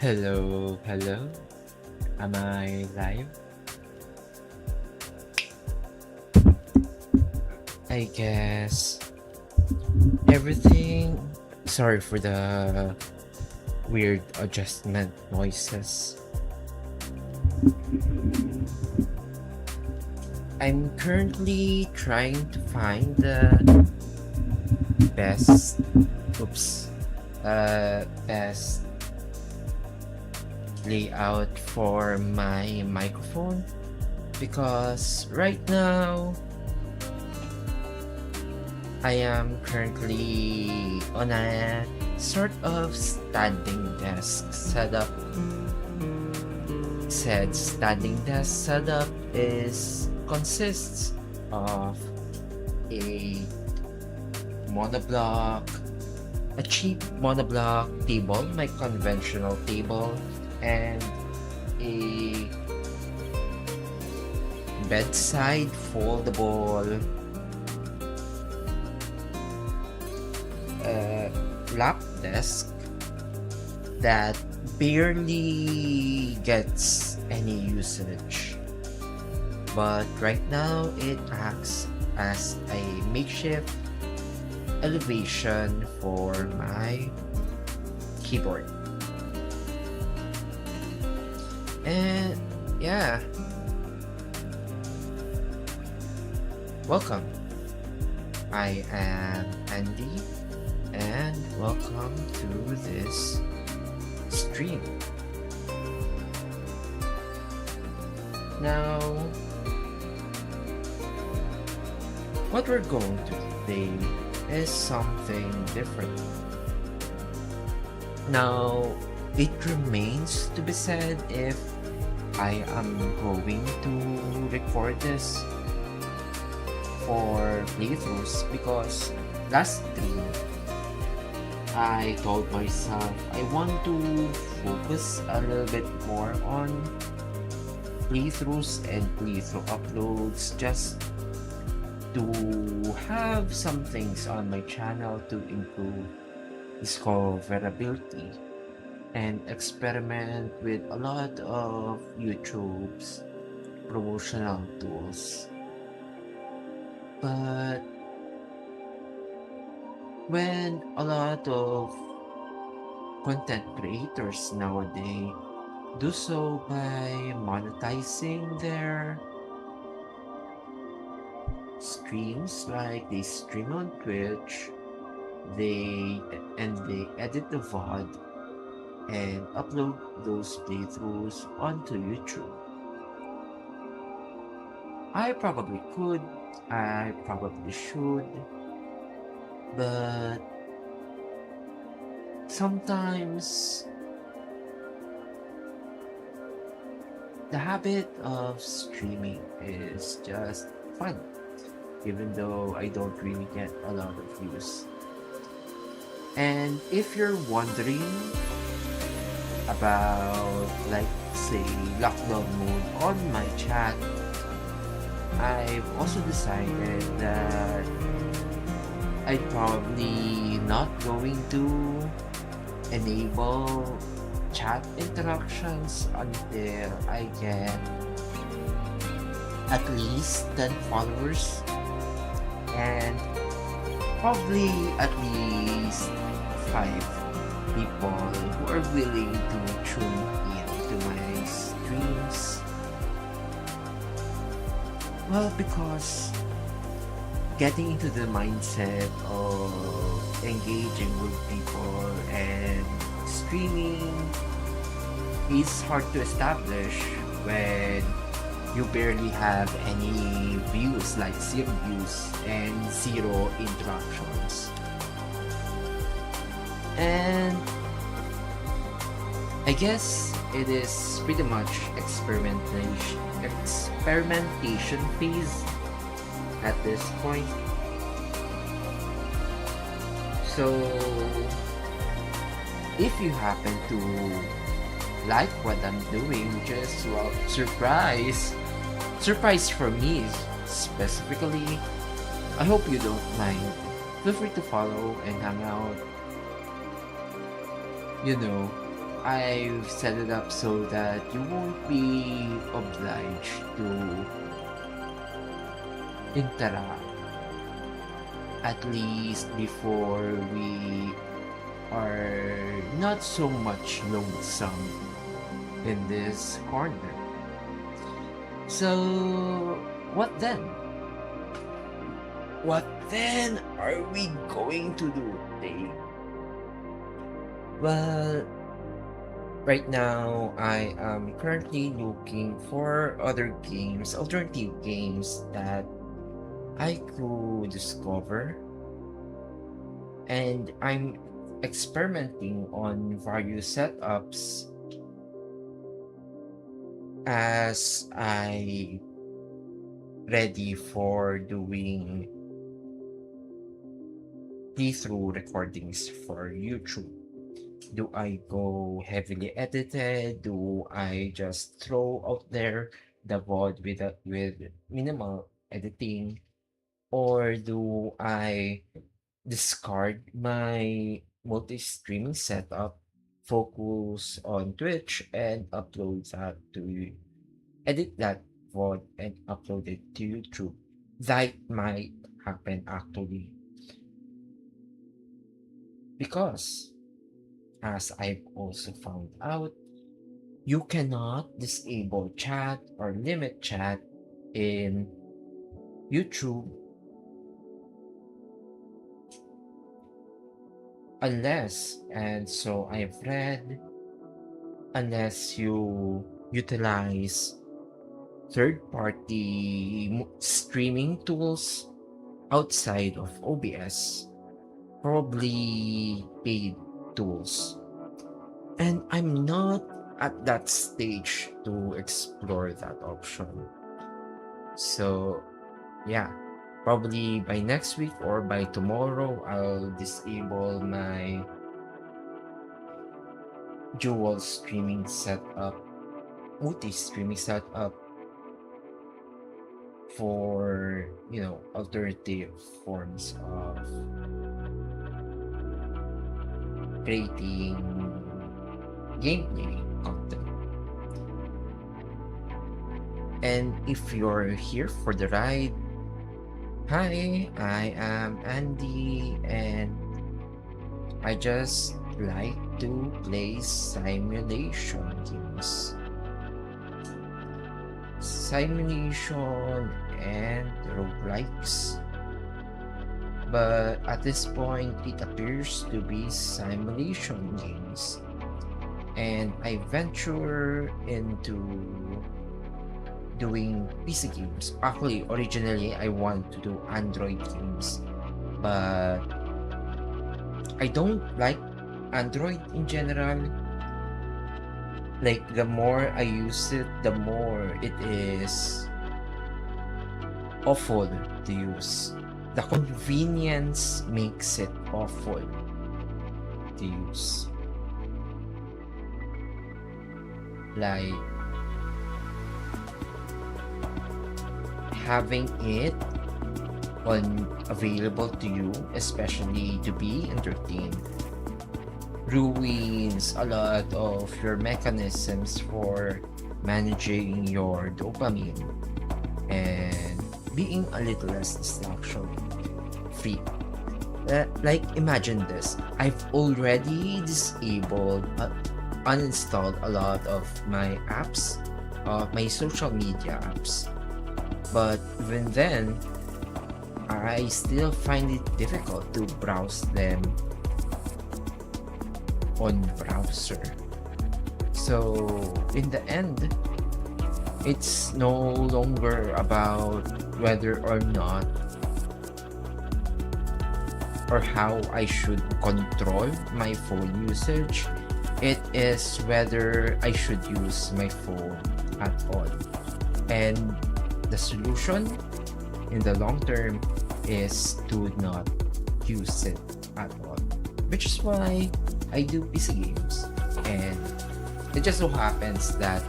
Hello, hello. Am I live? I guess everything. Sorry for the weird adjustment noises. I'm currently trying to find the best, oops, best layout for my microphone because right now I am currently on a sort of standing desk setup. Said standing desk setup consists of a monoblock, a cheap monoblock table, my conventional table, and a bedside foldable lap desk that barely gets any usage. But right now it acts as a makeshift elevation for my keyboard. And yeah, welcome. I am Andy, and welcome to this stream. Now, what we're going to do today is something different. Now, it remains to be said if I am going to record this for playthroughs because last stream I told myself I want to focus a little bit more on playthroughs and playthrough uploads just to have some things on my channel to improve discoverability and experiment with a lot of YouTube's promotional tools. But when a lot of content creators nowadays do so by monetizing their streams, like they stream on Twitch, they edit the VOD and upload those playthroughs onto YouTube. I probably could, I probably should, but sometimes the habit of streaming is just fun, even though I don't really get a lot of views. And if you're wondering about, like, say, lockdown mode on my chat, I've also decided that I'm probably not going to enable chat interactions until I get at least 10 followers and probably at least 5 people who are willing to tune in to my streams. Well, because getting into the mindset of engaging with people and streaming is hard to establish when you barely have any views, like 0 views and 0 interactions. And I guess it is pretty much experimentation phase at this point. So if you happen to like what I'm doing, which is, well, surprise for me specifically, I hope you don't mind. Feel free to follow and hang out, you know, I've set it up so that you won't be obliged to interact, at least before we are not so much lonesome in this corner. So, what then? What then are we going to do today? Well, right now I am currently looking for other games, alternative games that I could discover, and I'm experimenting on various setups as I ready for doing playthrough recordings for YouTube. Do I go heavily edited? Do I just throw out there the VOD with minimal editing? Or do I discard my multi-streaming setup, focus on Twitch, and upload that to edit that VOD and upload it to YouTube? That might happen actually. Because, as I've also found out, you cannot disable chat or limit chat in YouTube unless, and so I've read, unless you utilize third-party streaming tools outside of OBS, probably paid tools. And I'm not at that stage to explore that option. So, yeah, probably by next week or by tomorrow, I'll disable my dual streaming setup, multi-streaming setup for, alternative forms of creating gameplay content. And if you're here for the ride, hi, I am Andy, and I just like to play simulation games. Simulation and roguelikes. But at this point, it appears to be simulation games. And I venture into doing PC games. Actually, originally, I want to do Android games. But I don't like Android in general. Like, the more I use it, the more it is awful to use. The convenience makes it awful to use. Like, having it available to you, especially to be entertained, ruins a lot of your mechanisms for managing your dopamine and being a little less distraction free. Like, imagine this. I've already disabled, uninstalled a lot of my apps, my social media apps. But even then, I still find it difficult to browse them on browser. So in the end, it's no longer about whether or not or how I should control my phone usage. It is whether I should use my phone at all. And the solution in the long term is to not use it at all. Which is why I do PC games. And it just so happens that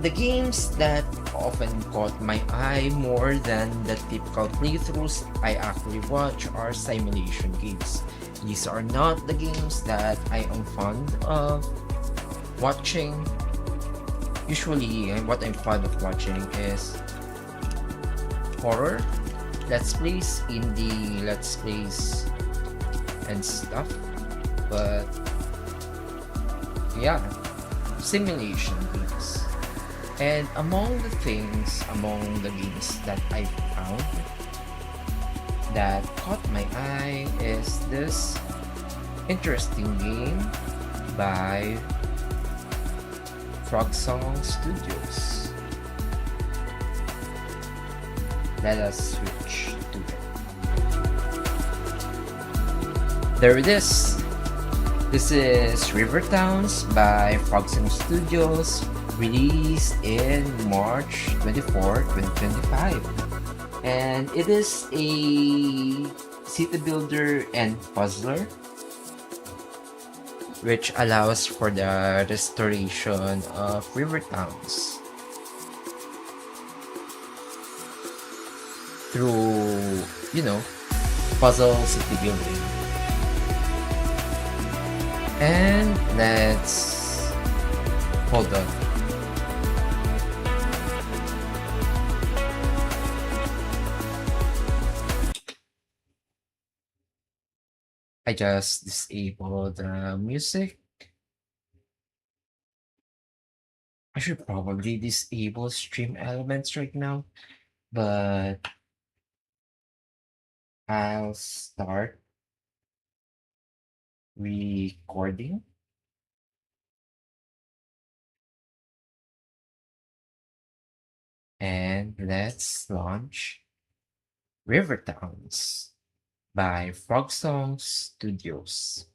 the games that often caught my eye more than the typical playthroughs I actually watch are simulation games. These are not the games that I am fond of watching. Usually, what I'm fond of watching is horror, let's plays, indie let's plays, and stuff. But yeah, simulation games. And among the games that I found that caught my eye is this interesting game by Frog Song Studios. Let us switch to it. There it is. This is River Towns by Frog Song Studios, released in March 24, 2025. And it is a city builder and puzzler which allows for the restoration of river towns through, puzzle city building. And let's hold on. I just disabled the music. I should probably disable stream elements right now, but I'll start recording. And let's launch River Towns by Frog Song Studios.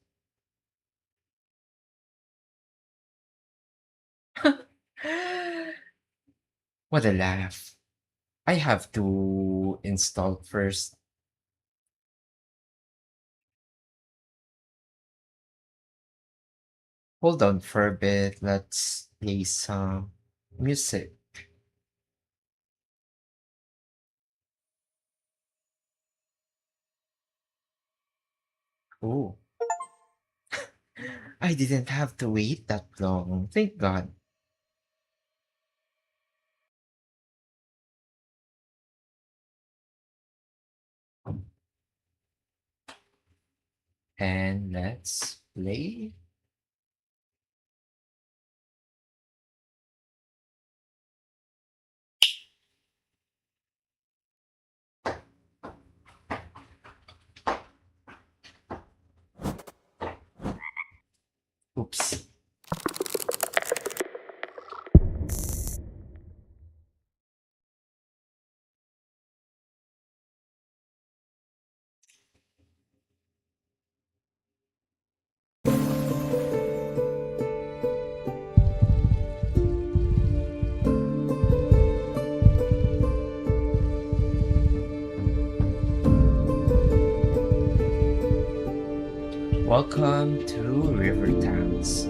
What a laugh. I have to install first. Hold on for a bit. Let's play some music. Oh, I didn't have to wait that long. Thank God. And let's play. Oops. Welcome to River Towns,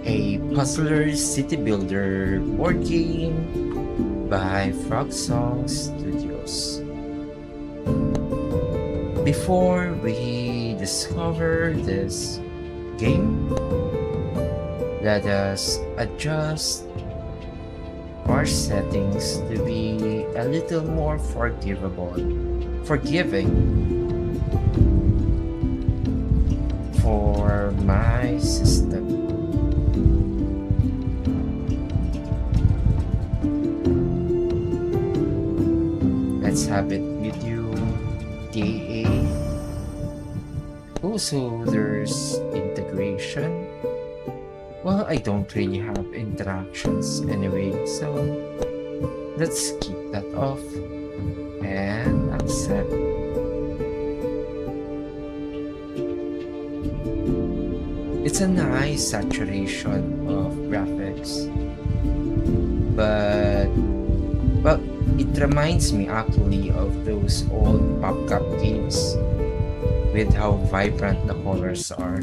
a puzzler city builder board game by Frog Song Studios. Before we discover this game, let us adjust our settings to be a little more forgiving for my system. Let's have it with you, DA. Also, there's integration. Well, I don't really have interactions anyway, so let's keep that off and accept. It's a nice saturation of graphics, but well, it reminds me actually of those old PopCap games with how vibrant the colors are.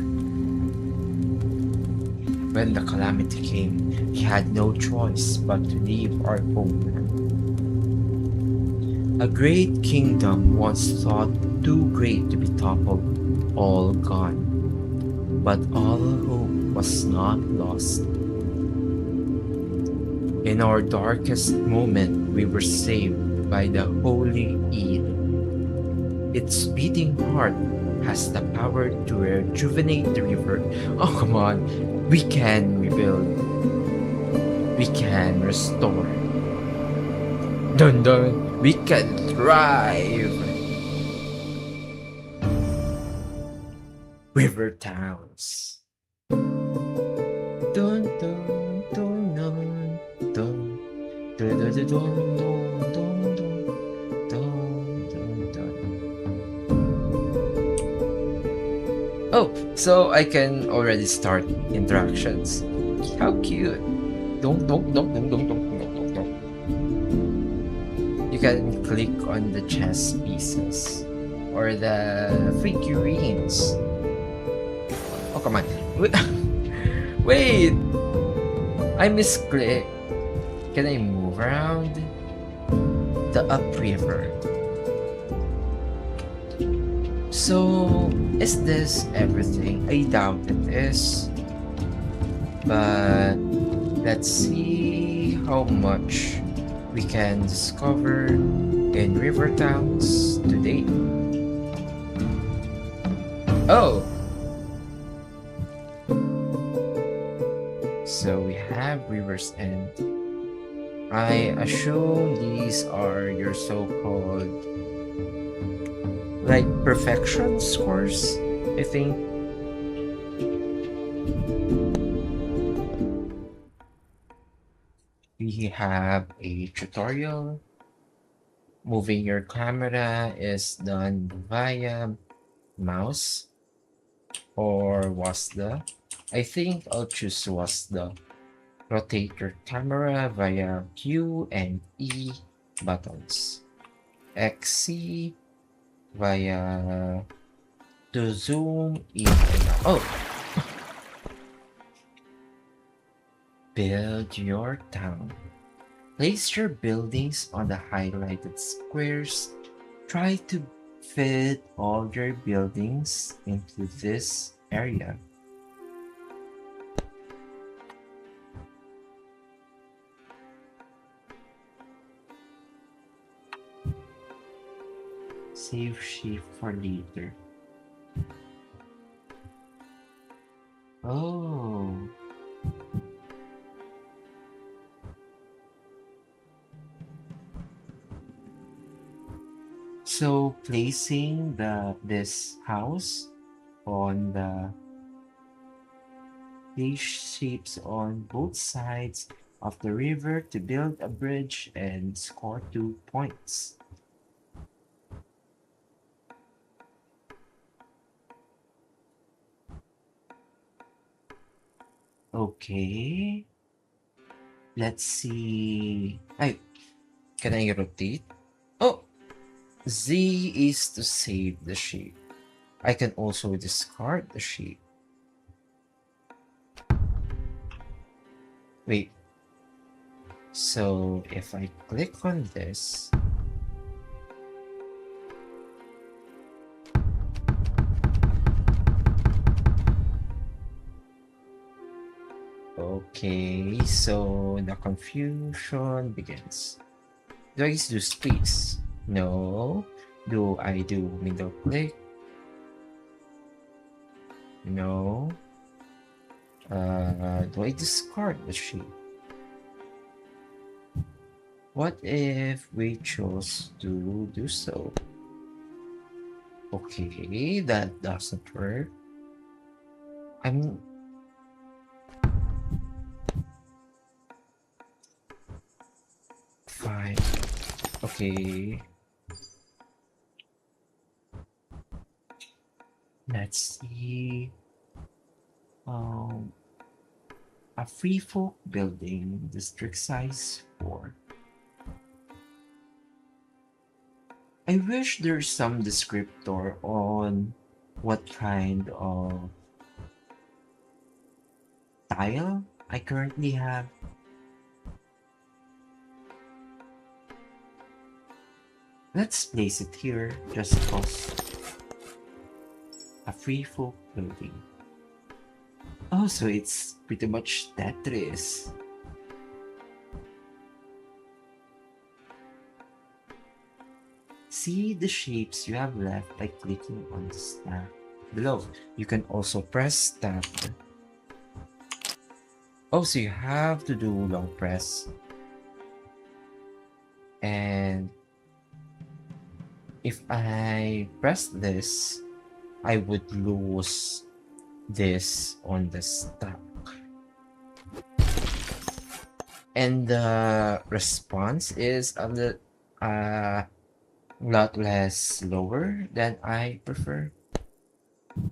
When the calamity came, we had no choice but to leave our homeland. A great kingdom once thought too great to be toppled all gone, but all hope was not lost. In our darkest moment, we were saved by the holy Eid. Its beating heart has the power to rejuvenate the river. Oh, come on. We can rebuild. We can restore. Dun dun. We can thrive. River towns. Dun dun dun dun dun dun dun dun dun dun dun dun dun. Oh, so I can already start interactions. How cute. Don't. You can click on the chess pieces or the figurines. Oh, come on. Wait! I misclicked. Can I move around? The upriver. So, is this everything? I doubt it is. But let's see how much we can discover in river towns today. Oh! So we have River's End. I assume these are your so-called like perfection scores, I think. We have a tutorial. Moving your camera is done via mouse or WASD. I think I'll choose WASD. Rotate your camera via Q and E buttons. XC via to zoom in and out. Oh! Build your town. Place your buildings on the highlighted squares. Try to fit all your buildings into this area. Save shift for later. Oh. So placing this house on these shapes on both sides of the river to build a bridge and score 2 points. Okay. Let's see. Can I rotate? Oh, Z is to save the shape. I can also discard the shape. Wait. So if I click on this, okay, so the confusion begins. Do I do space? No. Do I do middle click? No. Do I discard the shape? What if we chose to do so? Okay, that doesn't work. I'm fine. Okay. Let's see. A free folk building, district size 4. I wish there's some descriptor on what kind of tile I currently have. Let's place it here just cause. a free folk building. Oh, so it's pretty much Tetris. See the shapes you have left by clicking on the stack below. You can also press tab. Oh, so you have to do long press. And if I press this, I would lose this on the stack. And the response is a lot less lower than I prefer.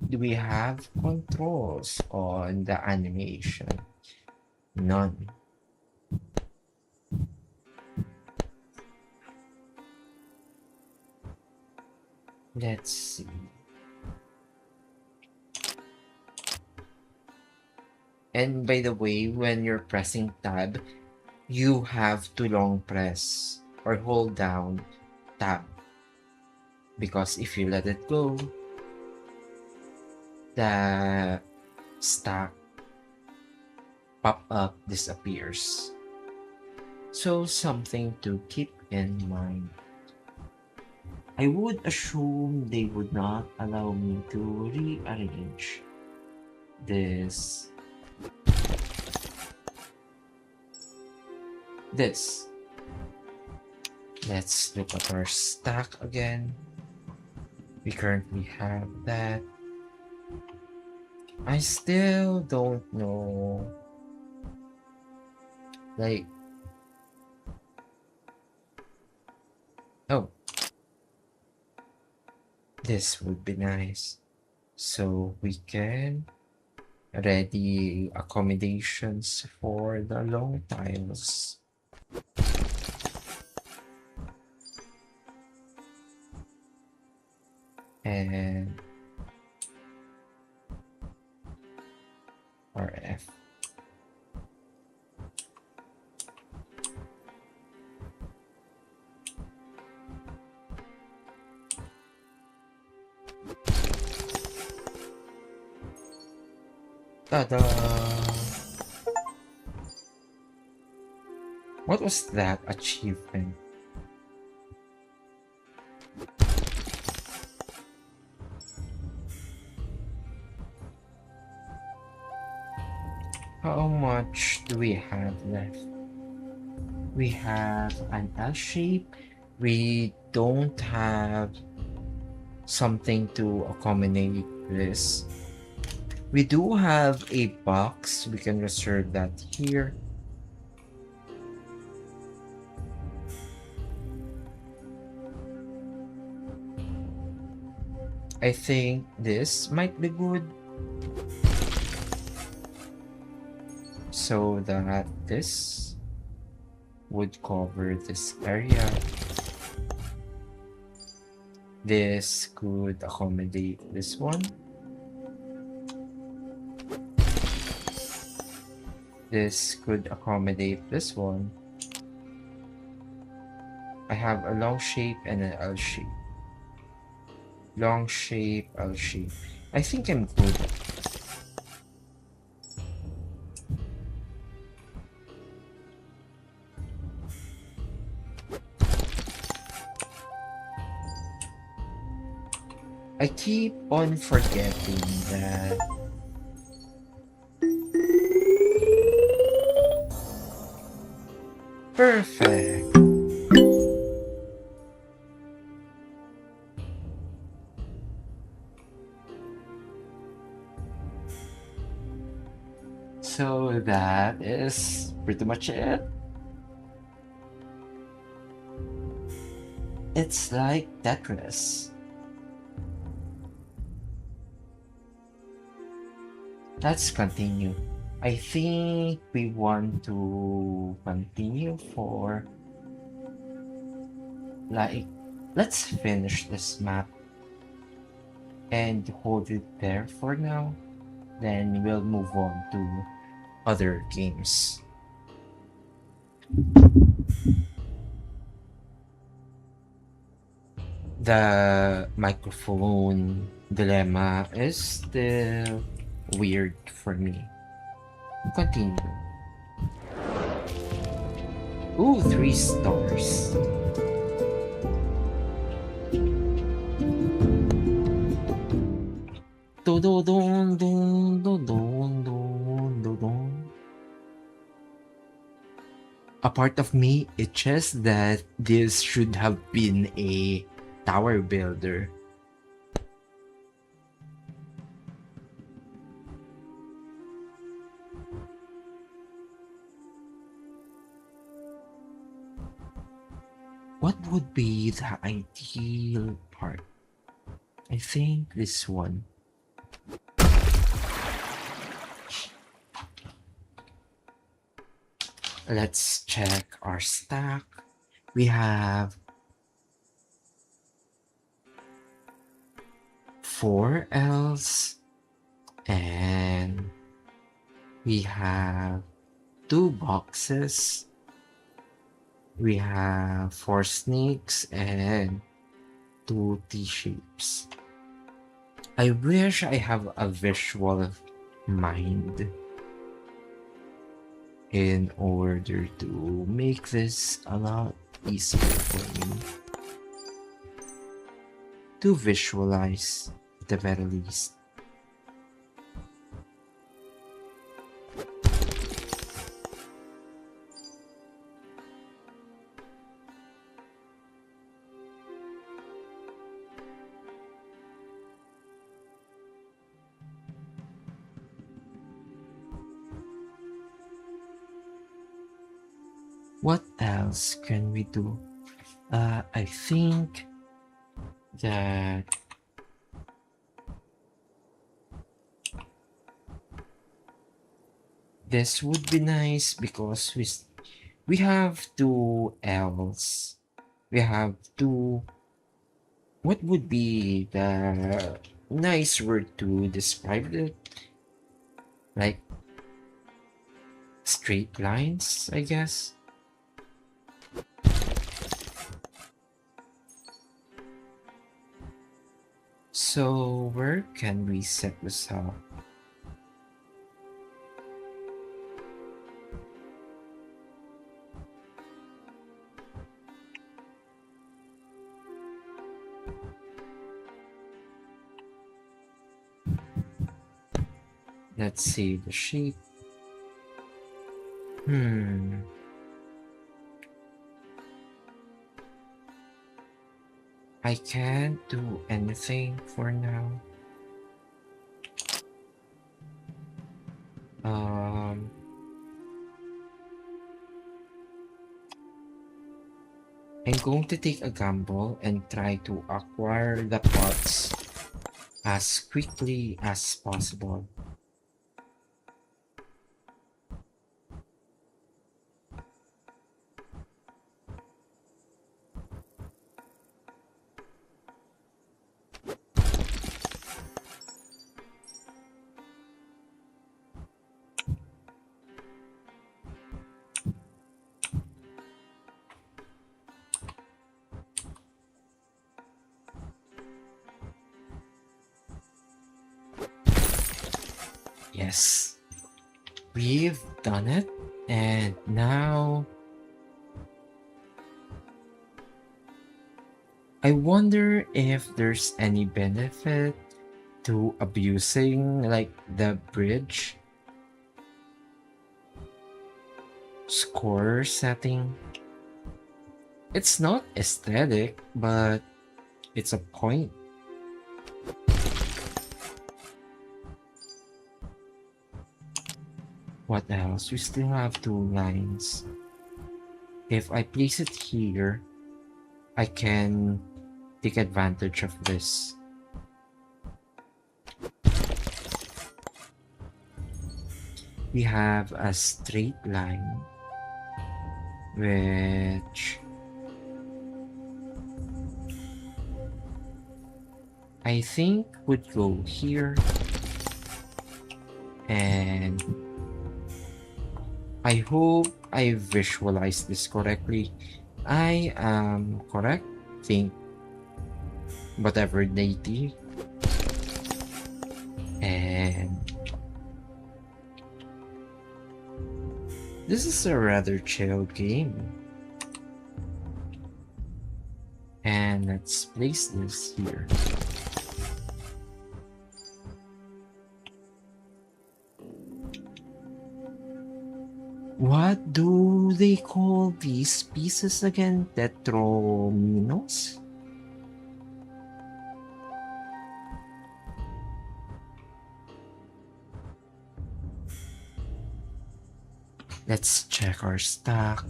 Do we have controls on the animation? None. Let's see. And by the way, when you're pressing tab, you have to long press or hold down tab, because if you let it go, the stack pop-up disappears. So something to keep in mind. I would assume they would not allow me to rearrange this. Let's look at our stack again. We currently have that. I still don't know. Like, oh, this would be nice. So we can ready accommodations for the long tiles. And RF. Ta-da! What was that achievement? How much do we have left? We have an L shape. We don't have something to accommodate this. We do have a box. We can reserve that here. I think this might be good, so that this would cover this area. This could accommodate this one. This could accommodate this one. I have a long shape and an L shape. Long shape, L shape. I think I'm good. I keep on forgetting that perfect. So that is pretty much it. It's like Tetris. Let's continue. I think we want to continue for like, let's finish this map and hold it there for now. Then we'll move on to other games. The microphone dilemma is still weird for me. Continue. Ooh, 3 stars. A part of me itches that this should have been a tower builder. What would be the ideal part? I think this one. Let's check our stack. We have 4 L's and we have 2 boxes. We have 4 snakes and 2 T-shapes. I wish I have a visual mind in order to make this a lot easier for me to visualize at the very least. What else can we do? I think that this would be nice because we have 2 L's. We have 2. What would be the nice word to describe it? Like straight lines, I guess. So where can we set this up? Let's see the shape. I can't do anything for now. I'm going to take a gamble and try to acquire the pots as quickly as possible. Yes, we've done it, and now I wonder if there's any benefit to abusing like the bridge score setting. It's not aesthetic, but it's a point. What else? We still have 2 lines. If I place it here, I can take advantage of this. We have a straight line, which I think would go here, and I hope I visualized this correctly. I am correct. Think whatever they did. This is a rather chill game. And let's place this here. What do they call these pieces again? Tetrominos? Let's check our stock.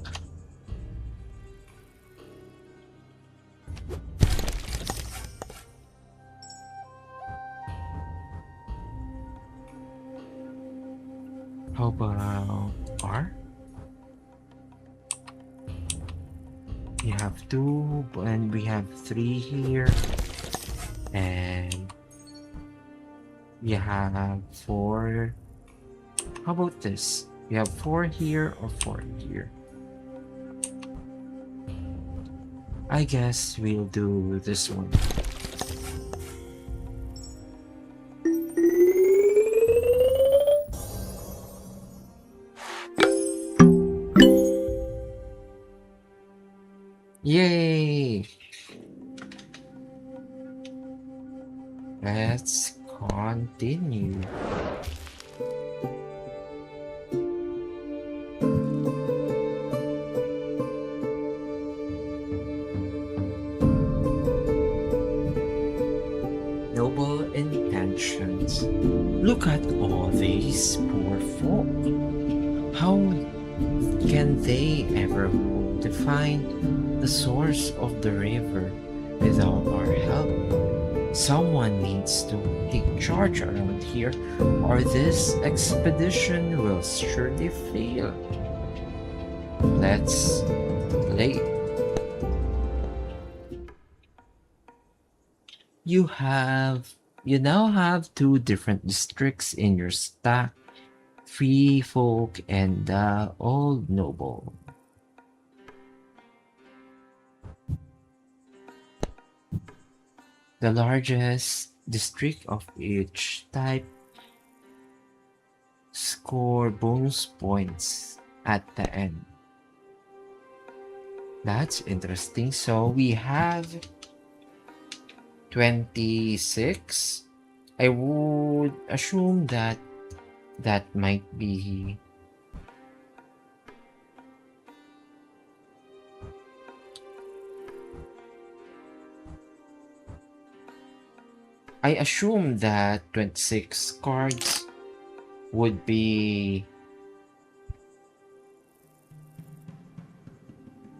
How about R? We have 2 and we have 3 here. And we have 4. How about this? We have 4 here or 4 here. I guess we'll do this one. Yay! Let's continue. Noble intentions. Look at all these poor folk. How can they ever hope to find the source of the river without our help? Someone needs to take charge around here, or this expedition will surely fail. Let's play. You now have 2 different districts in your stack. Free folk and the old noble. The largest district of each type score bonus points at the end. That's interesting. So we have 26. I would assume that might be I assume that 26 cards would be...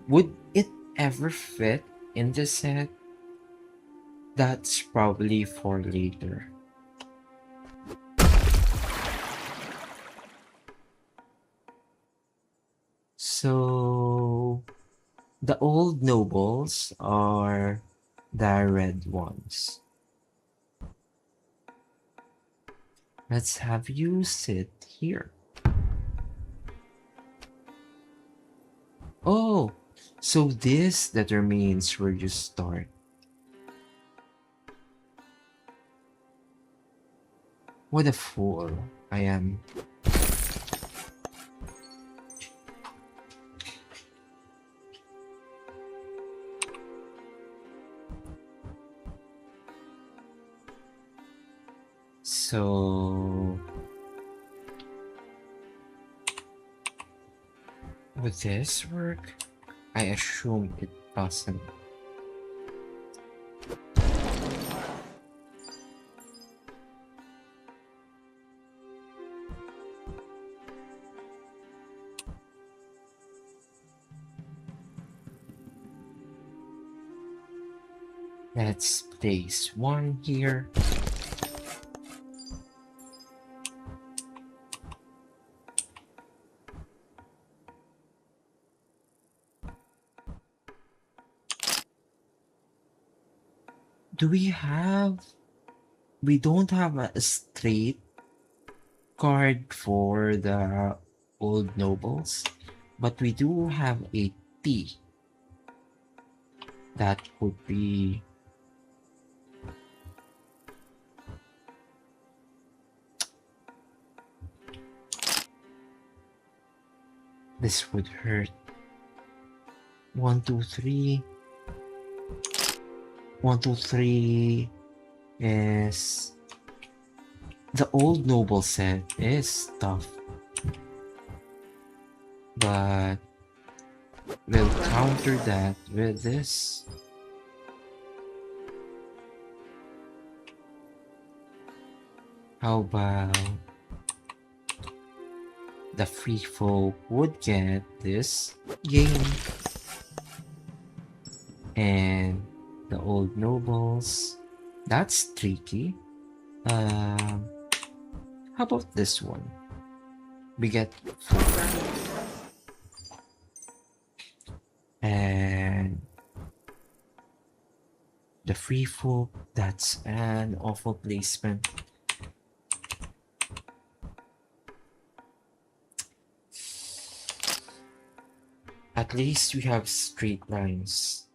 Would it ever fit in the set? That's probably for later. So the old nobles are the red ones. Let's have you sit here. Oh, so this determines where you start. What a fool I am. So would this work? I assume it doesn't. Let's place 1 here. Do we have... We don't have a straight card for the old nobles, but we do have a T. That would be... This would hurt. 1, 2, 3. 1, 2, 3 is the old noble set is tough, but we'll counter that with this. How about the free folk would get this game, and the old nobles, that's tricky. How about this one? We get 4. And the free folk, that's an awful placement. At least we have straight lines.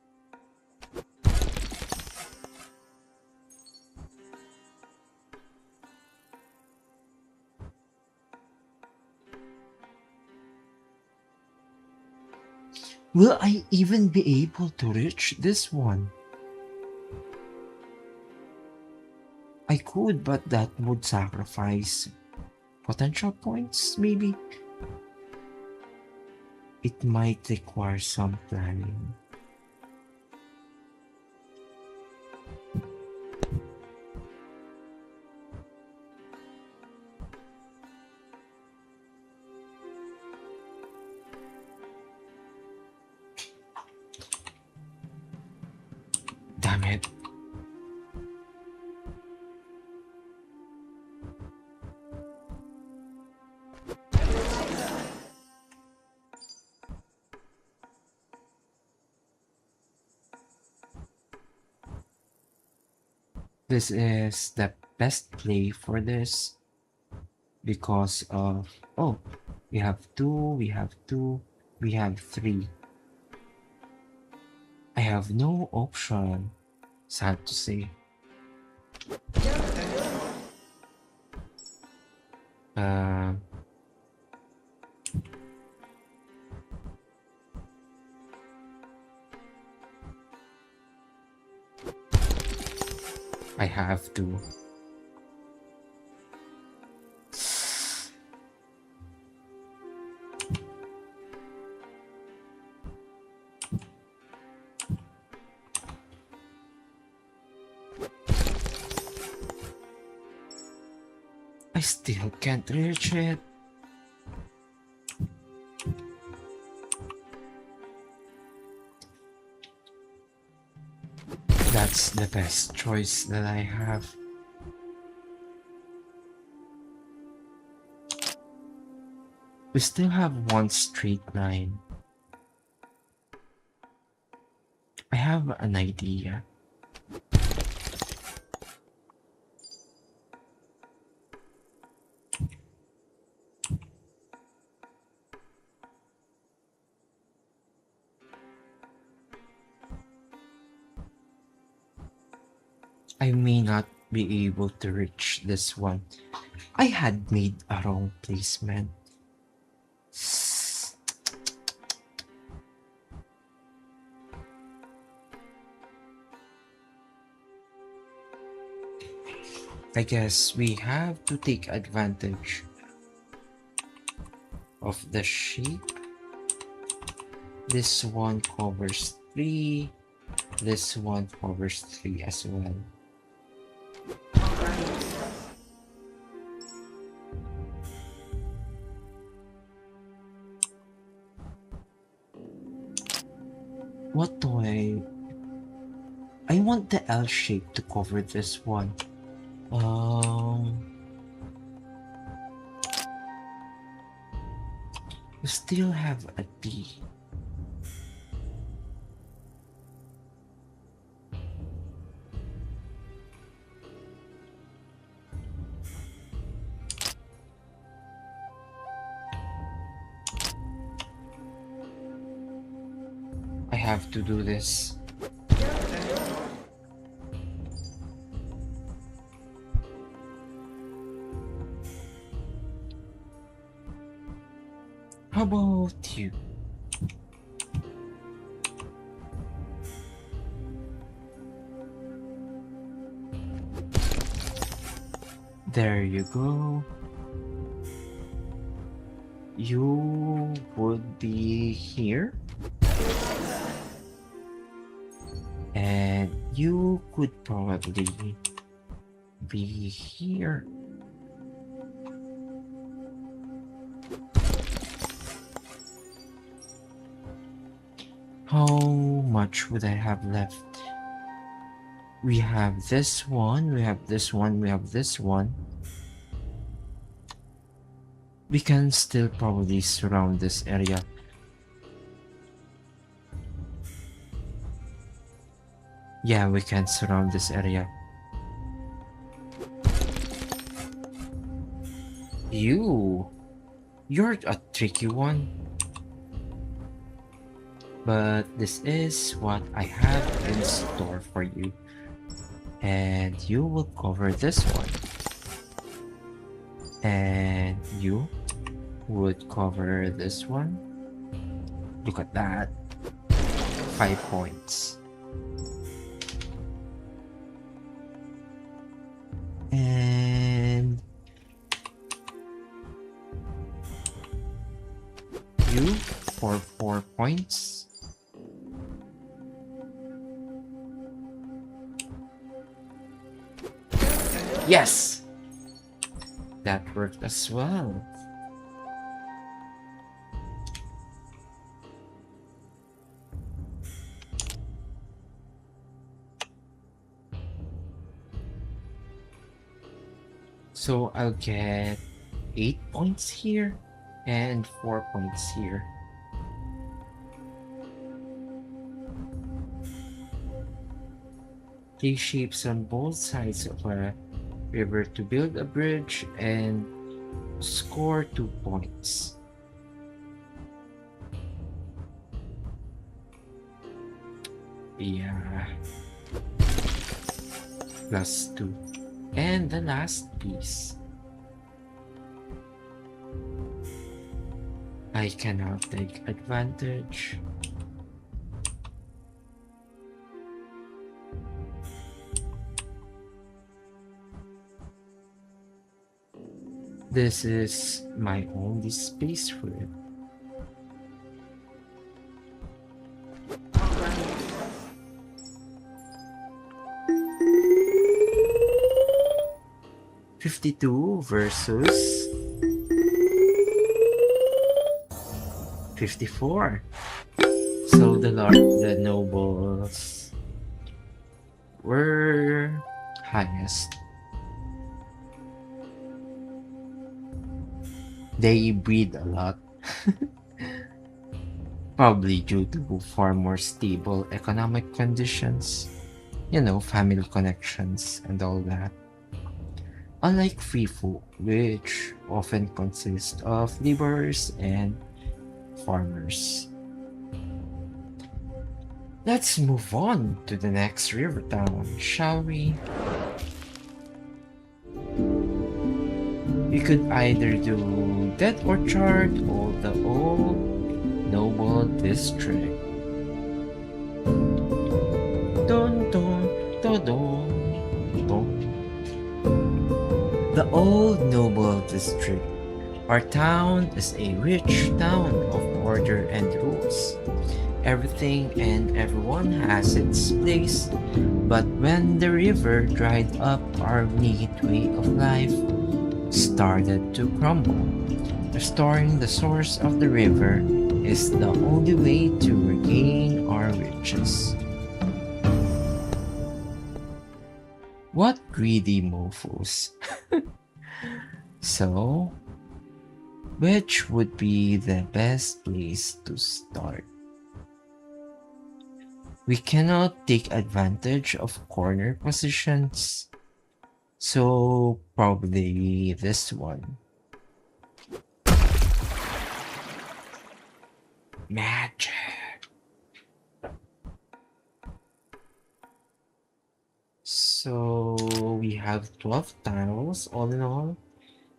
Will I even be able to reach this one? I could, but that would sacrifice potential points, maybe. It might require some planning. Damn it. This is the best play for this because of, oh, we have 2, we have 2, we have 3. I have no option, sad to say. I have to. I still can't reach it. That's the best choice that I have. We still have one straight line. I have an idea. I may not be able to reach this one. I had made a wrong placement. I guess we have to take advantage of the shape. This one covers 3. This one covers 3 as well. What do I want the L shape to cover this one. We still have a D. I have to do this. How about you? There you go. You would be here, and you could probably be here. How much would I have left? We have this one, we have this one, we have this one. We can still probably surround this area. Yeah, we can surround this area. You're a tricky one. But this is what I have in store for you. And you will cover this one. And you would cover this one. Look at that. 5 points. And you for 4 points. Yes! That worked as well. So I'll get 8 points here and 4 points here. Take shapes on both sides of a river to build a bridge and score 2 points. Yeah. +2. And the last piece. I cannot take advantage. This is my only space for it. $52 versus 54. So the nobles were highest. They breed a lot. Probably due to far more stable economic conditions. You know, family connections and all that. Unlike free folk, which often consist of laborers and farmers. Let's move on to the next river town, shall we? We could either do Dead Orchard or the Old Noble District. Dun dun dun dun dun. The Old Noble District. Our town is a rich town of order and rules. Everything and everyone has its place, but when the river dried up, our neat way of life started to crumble. Restoring the source of the river is the only way to regain our riches. What greedy mofos. So, which would be the best place to start? We cannot take advantage of corner positions, so probably this one. Magic. So we have 12 tiles all in all,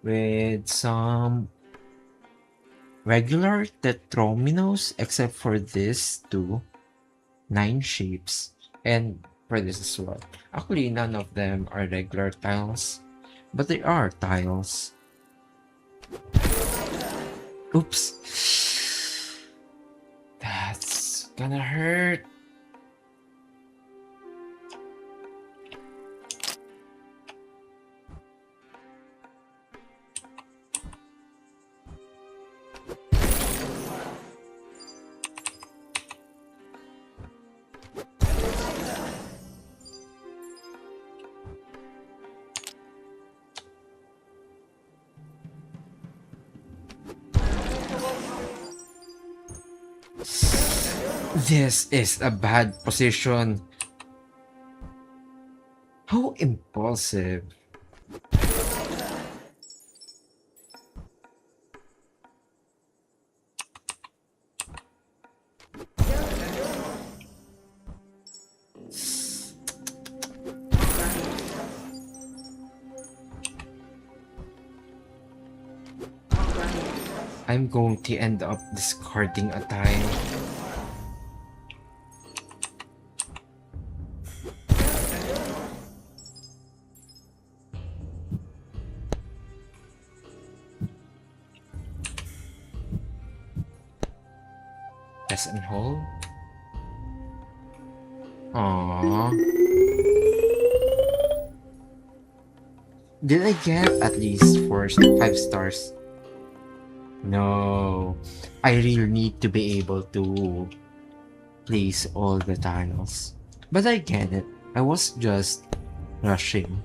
with some regular tetrominos except for this two, 9 shapes, and for this as well. Actually, none of them are regular tiles, but they are tiles. Oops. That's gonna hurt. This is a bad position. How impulsive. I'm going to end up discarding a tile. Press and hold. Aww. Did I get at least 5 stars? No. I really need to be able to place all the tiles. But I get it. I was just rushing.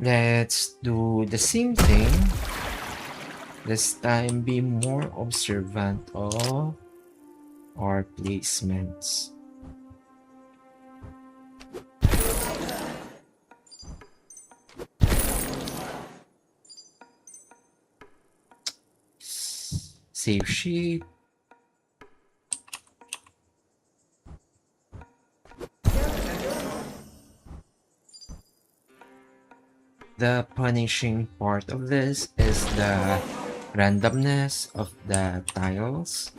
Let's do the same thing. This time be more observant of our placements. Save sheep. The punishing part of this is the randomness of the tiles.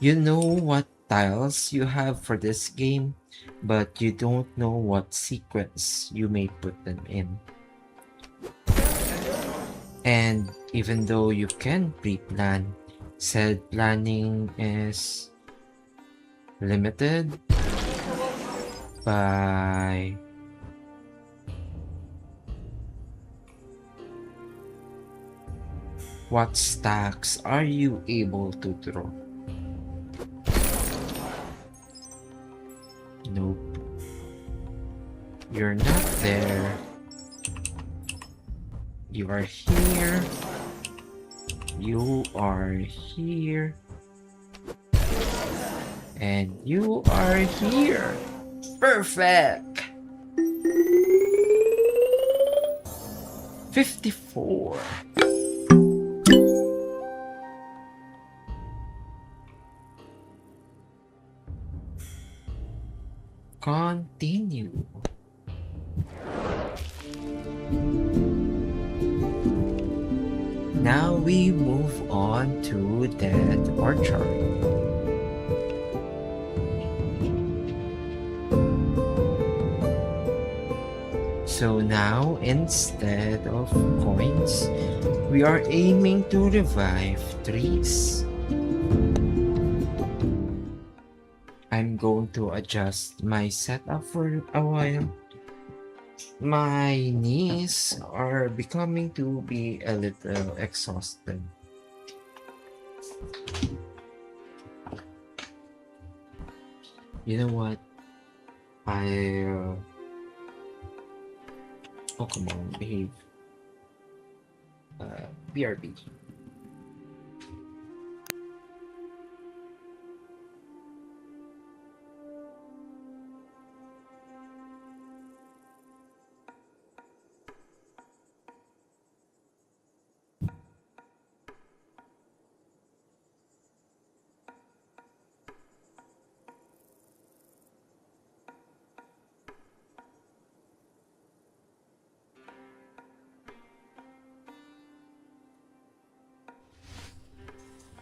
You know what tiles you have for this game, but you don't know what sequence you may put them in. And even though you can pre-plan, said planning is limited by what stacks are you able to draw. Nope. You're not there. You are here. You are here. And you are here. Perfect. 54. Continue. Now we move on to Dead Orchard. So now, instead of coins, we are aiming to revive trees. I'm going to adjust my setup for a while. My knees are becoming to be a little exhausted. You know what? Oh, come on, behave. BRB.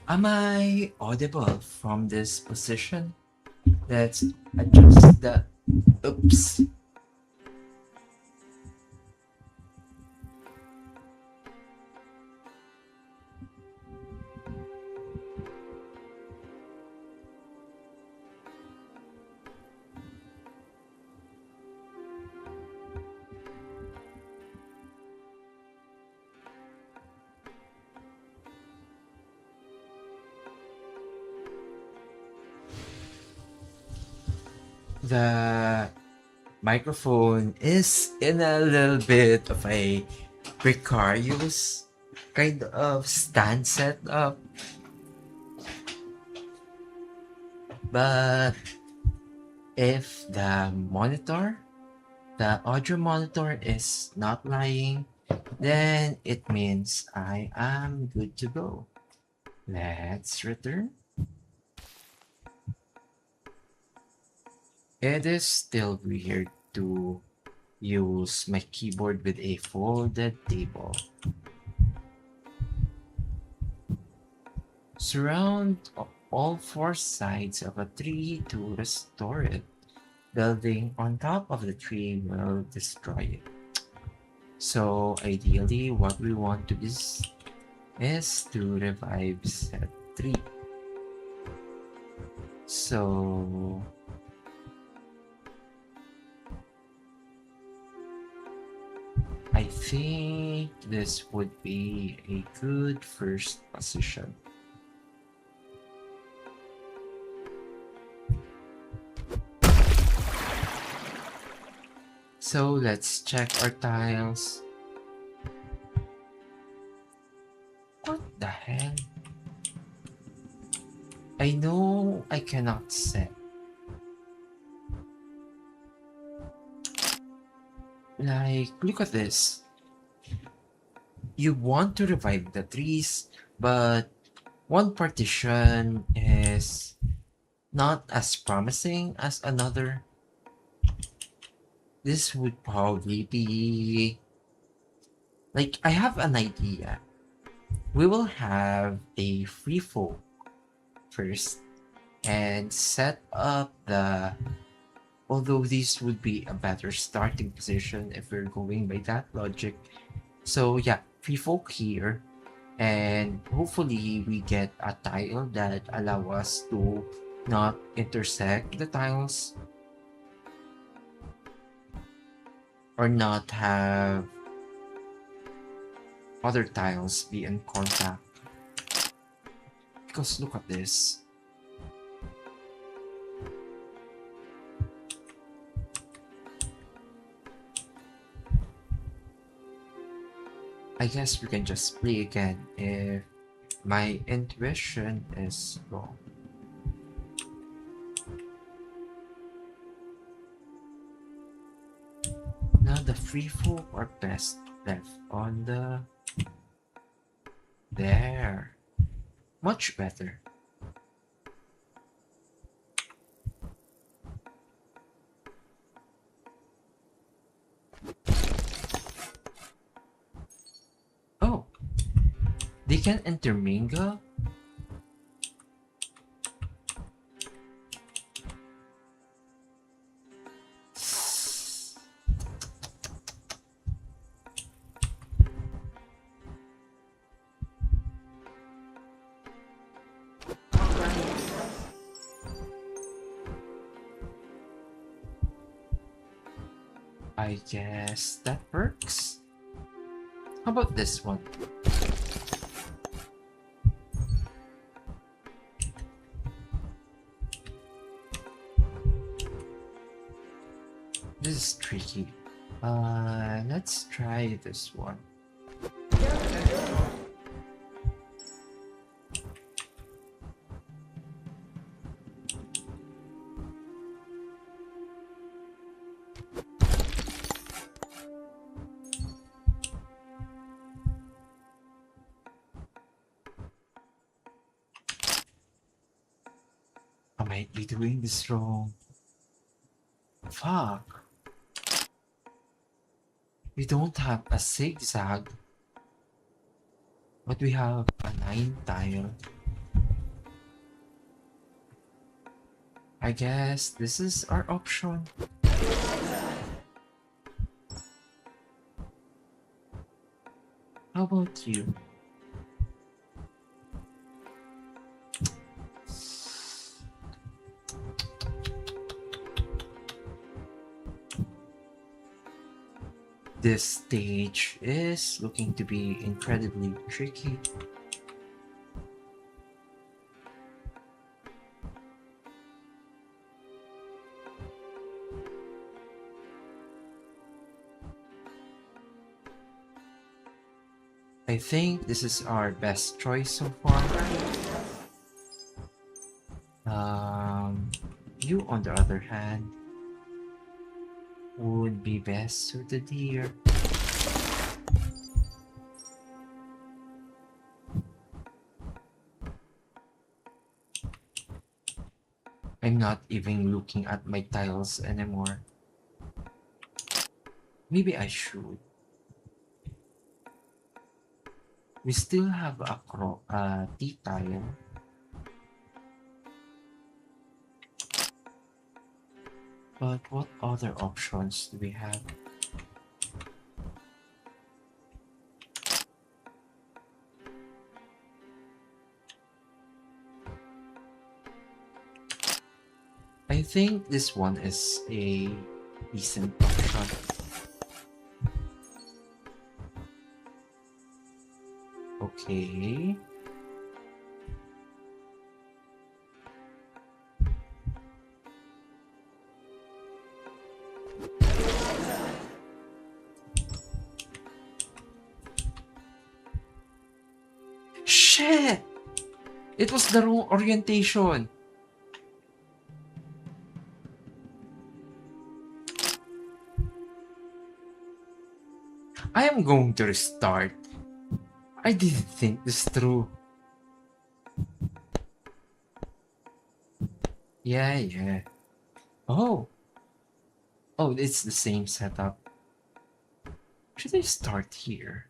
Am I audible from this position? Let's adjust the. Oops. The microphone is in a little bit of a precarious kind of stand setup, but if the audio monitor is not lying, then it means I am good to go. Let's return. It is still weird to use my keyboard with a folded table. Surround all four sides of a tree to restore it. Building on top of the tree will destroy it. So ideally what we want to is to revive set 3. So I think this would be a good first position. So let's check our tiles. What the hell? I know I cannot set. Like, look at this. You want to revive the trees, but one partition is not as promising as another. This would probably be... Like, I have an idea. We will have a free fall first and set up the... Although this would be a better starting position if we're going by that logic. So yeah, free folk here, and hopefully we get a tile that allow us to not intersect the tiles or not have other tiles be in contact. Because look at this. I guess we can just play again if my intuition is wrong. Now the free folk are best left on the... There. Much better. Oh, they can intermingle? I guess that works. How about this one? This is tricky. Let's try this one. I might be doing this wrong. Fuck. We don't have a zigzag, but we have a 9 tile. I guess this is our option. How about you? This stage is looking to be incredibly tricky. I think this is our best choice so far. You on the other hand would be best suited here. I'm not even looking at my tiles anymore. Maybe I should. We still have a T tile. But what other options do we have? I think this one is a decent option. Okay. Shit! It was the wrong orientation. I am going to restart. I didn't think this through. Yeah. Oh. Oh, it's the same setup. Should I start here?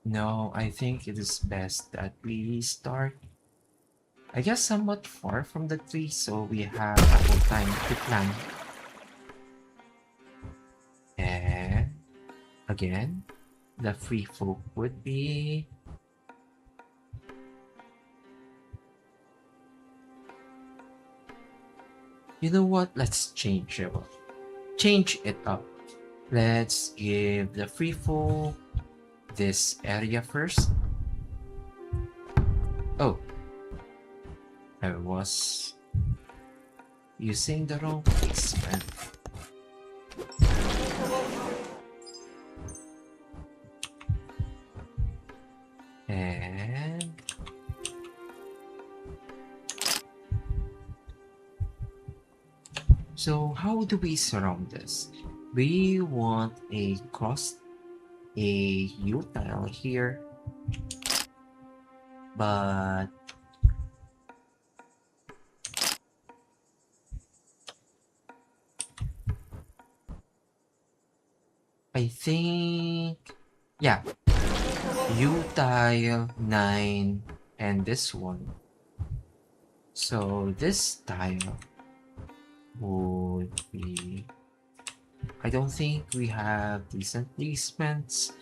No, I think it is best that we start, I guess, somewhat far from the tree so we have ample time to plan. And again, the free folk would be... You know what? Let's change it. Change it up. Let's give the free folk this area first. Oh, I was using the wrong placement. And so how do we surround this? We want a U tile here, but I think, yeah, U tile 9 and this one. So this tile would be... I don't think we have decent placements.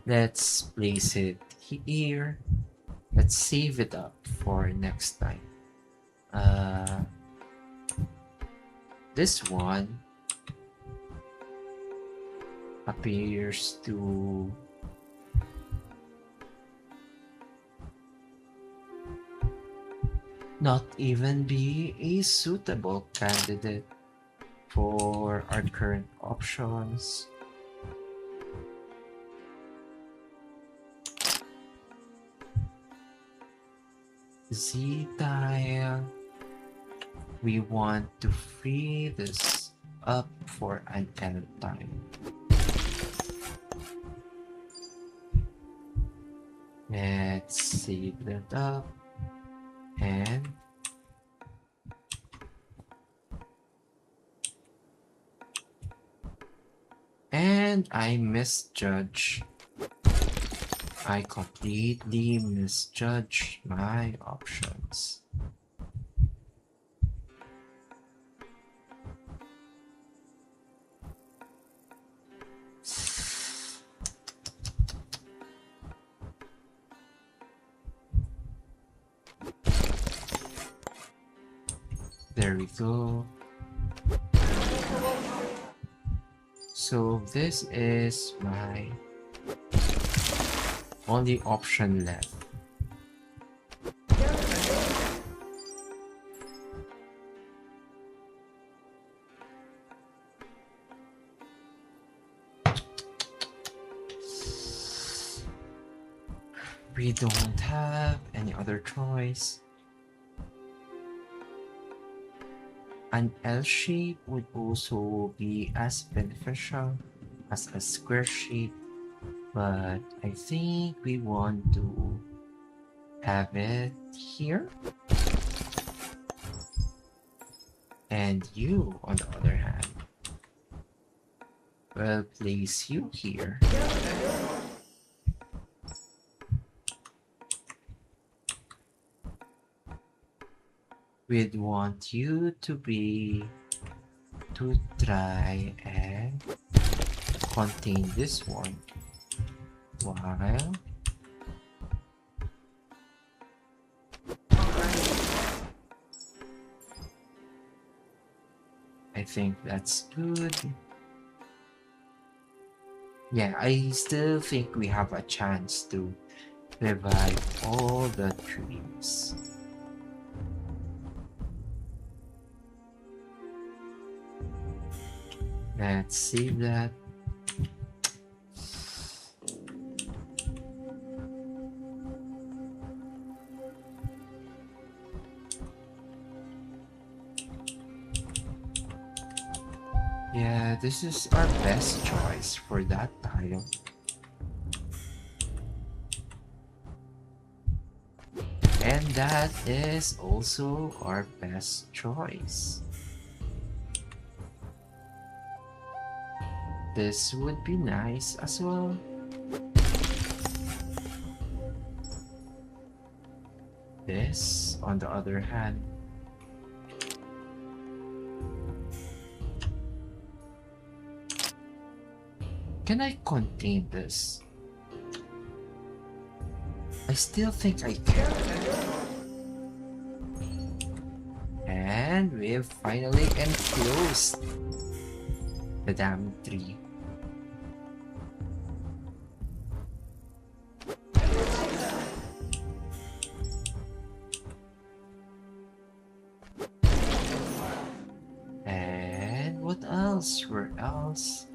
Let's place it here. Let's save it up for next time. This one appears to not even be a suitable candidate for our current options. Z tile. We want to free this up for an end time. Let's save that up and I misjudge. I completely misjudged my options. There we go. So this is my only option left. We don't have any other choice. An L shape would also be as beneficial as a square shape, but I think we want to have it here. And you, on the other hand, will place you here. We'd want you to try and contain this one while I think that's good. Yeah, I still think we have a chance to revive all the trees. Let's save that. Yeah, this is our best choice for that tile. And that is also our best choice. This would be nice as well. This, on the other hand, can I contain this? I still think I can. And we've finally enclosed the damn tree. And what else? Where else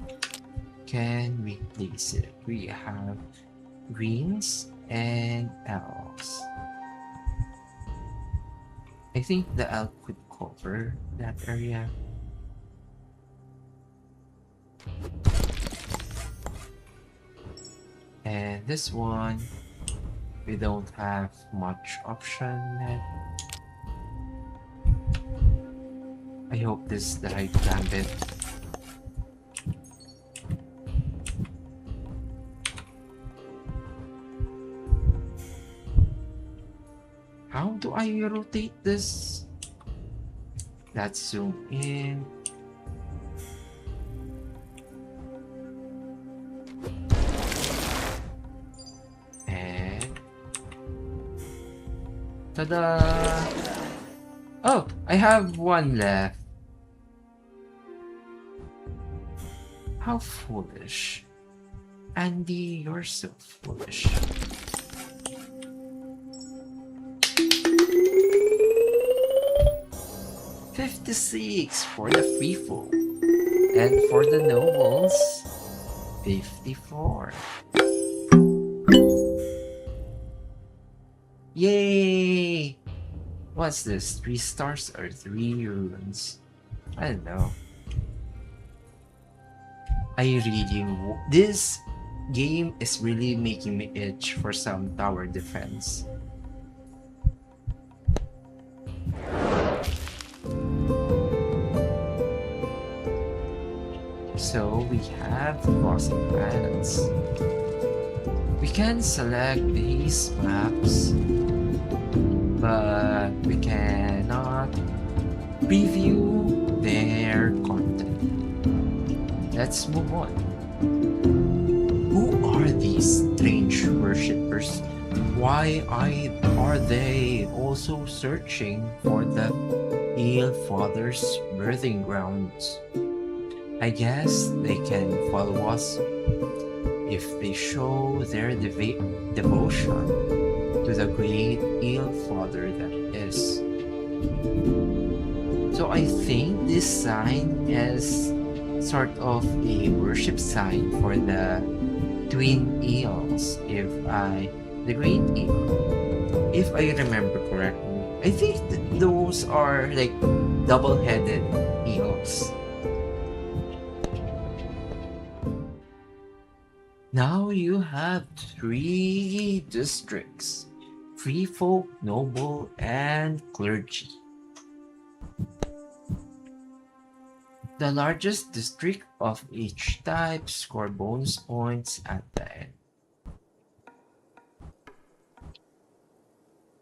can we place it? We have greens and elves. I think the elk could cover that area. And this one, we don't have much option yet. I hope this is the right gambit. How do I rotate this? Let's zoom in. And ta-da! Oh, I have one left. How foolish. Andy, you're so foolish. $56 for the free fall. And for the nobles, 54. Yay! What's this? 3 stars or 3 runes? I don't know. This game is really making me itch for some tower defense. So we have the crossing paths. We can select these maps, but we cannot preview their content. Let's move on. Who are these strange worshippers Are they also searching for the eel father's birthing grounds? I guess they can follow us if they show their devotion to the great eel father that is. So I think this sign is sort of a worship sign for the twin eels, the great eel, if I remember correctly. I think those are like double-headed eels. Now you have three districts: free folk, noble, and clergy. The largest district of each type score bonus points at the end.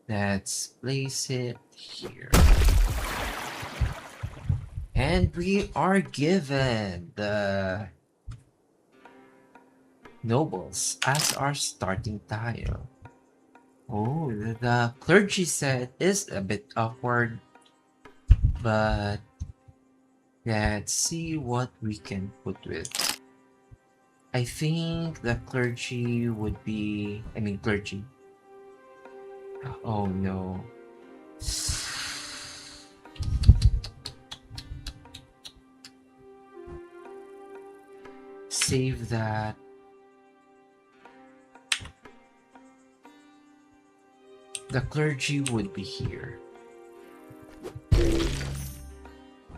Let's place it here. And we are given the nobles as our starting tile. Oh, the clergy set is a bit awkward, but let's see what we can put with. I think the clergy would be, clergy. Oh no. Save that. The clergy would be here.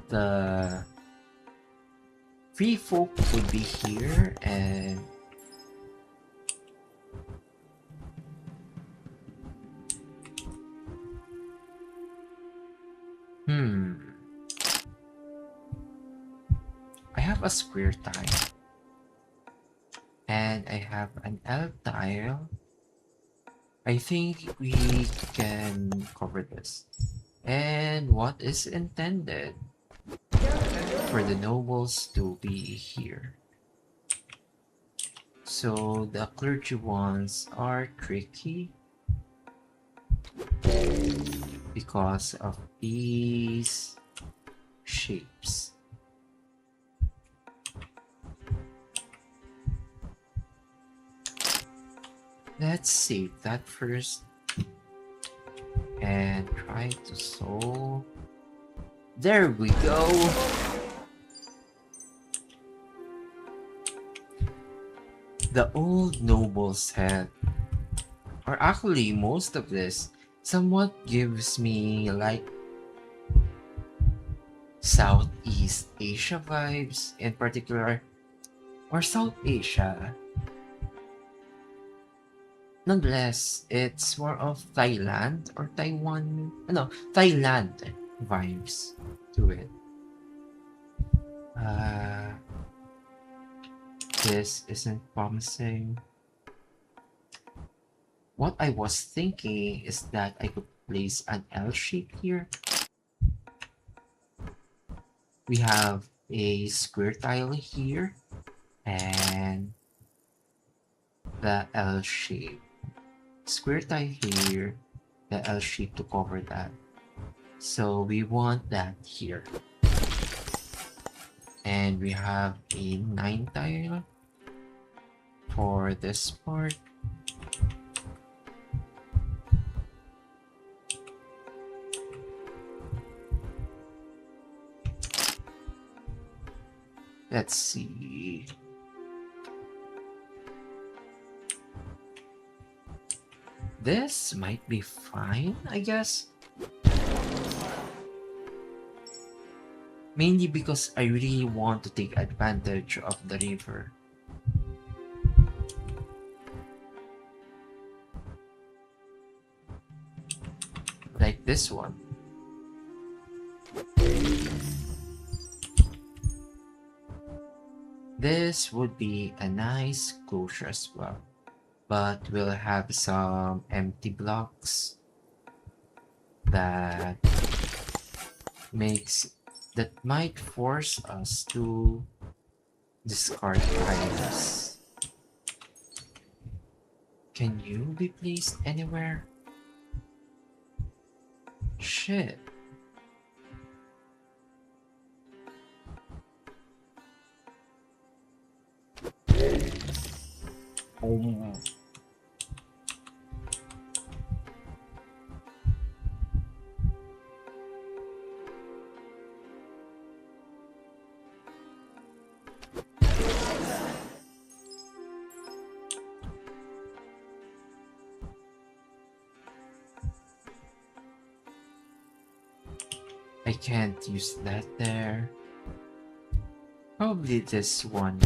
The free folk would be here, and I have a square tile, and I have an L tile. I think we can cover this. And what is intended for the nobles to be here? So the clergy ones are tricky because of these shapes. Let's save that first and try to solve. There we go. The old nobles had, or actually most of this, somewhat gives me like Southeast Asia vibes, in particular, or South Asia. Nonetheless, it's more of Thailand or Taiwan, no, Thailand vibes to it. This isn't promising. What I was thinking is that I could place an L shape here. We have a square tile here and the L shape. Square tile here, the L shape to cover that. So we want that here. And we have a 9 tile for this part. Let's see. This might be fine, I guess. Mainly because I really want to take advantage of the river. Like this one. This would be a nice closure as well, but we'll have some empty blocks that might force us to discard items. Can you be placed anywhere? Shit. Oh. I can't use that there. Probably this one.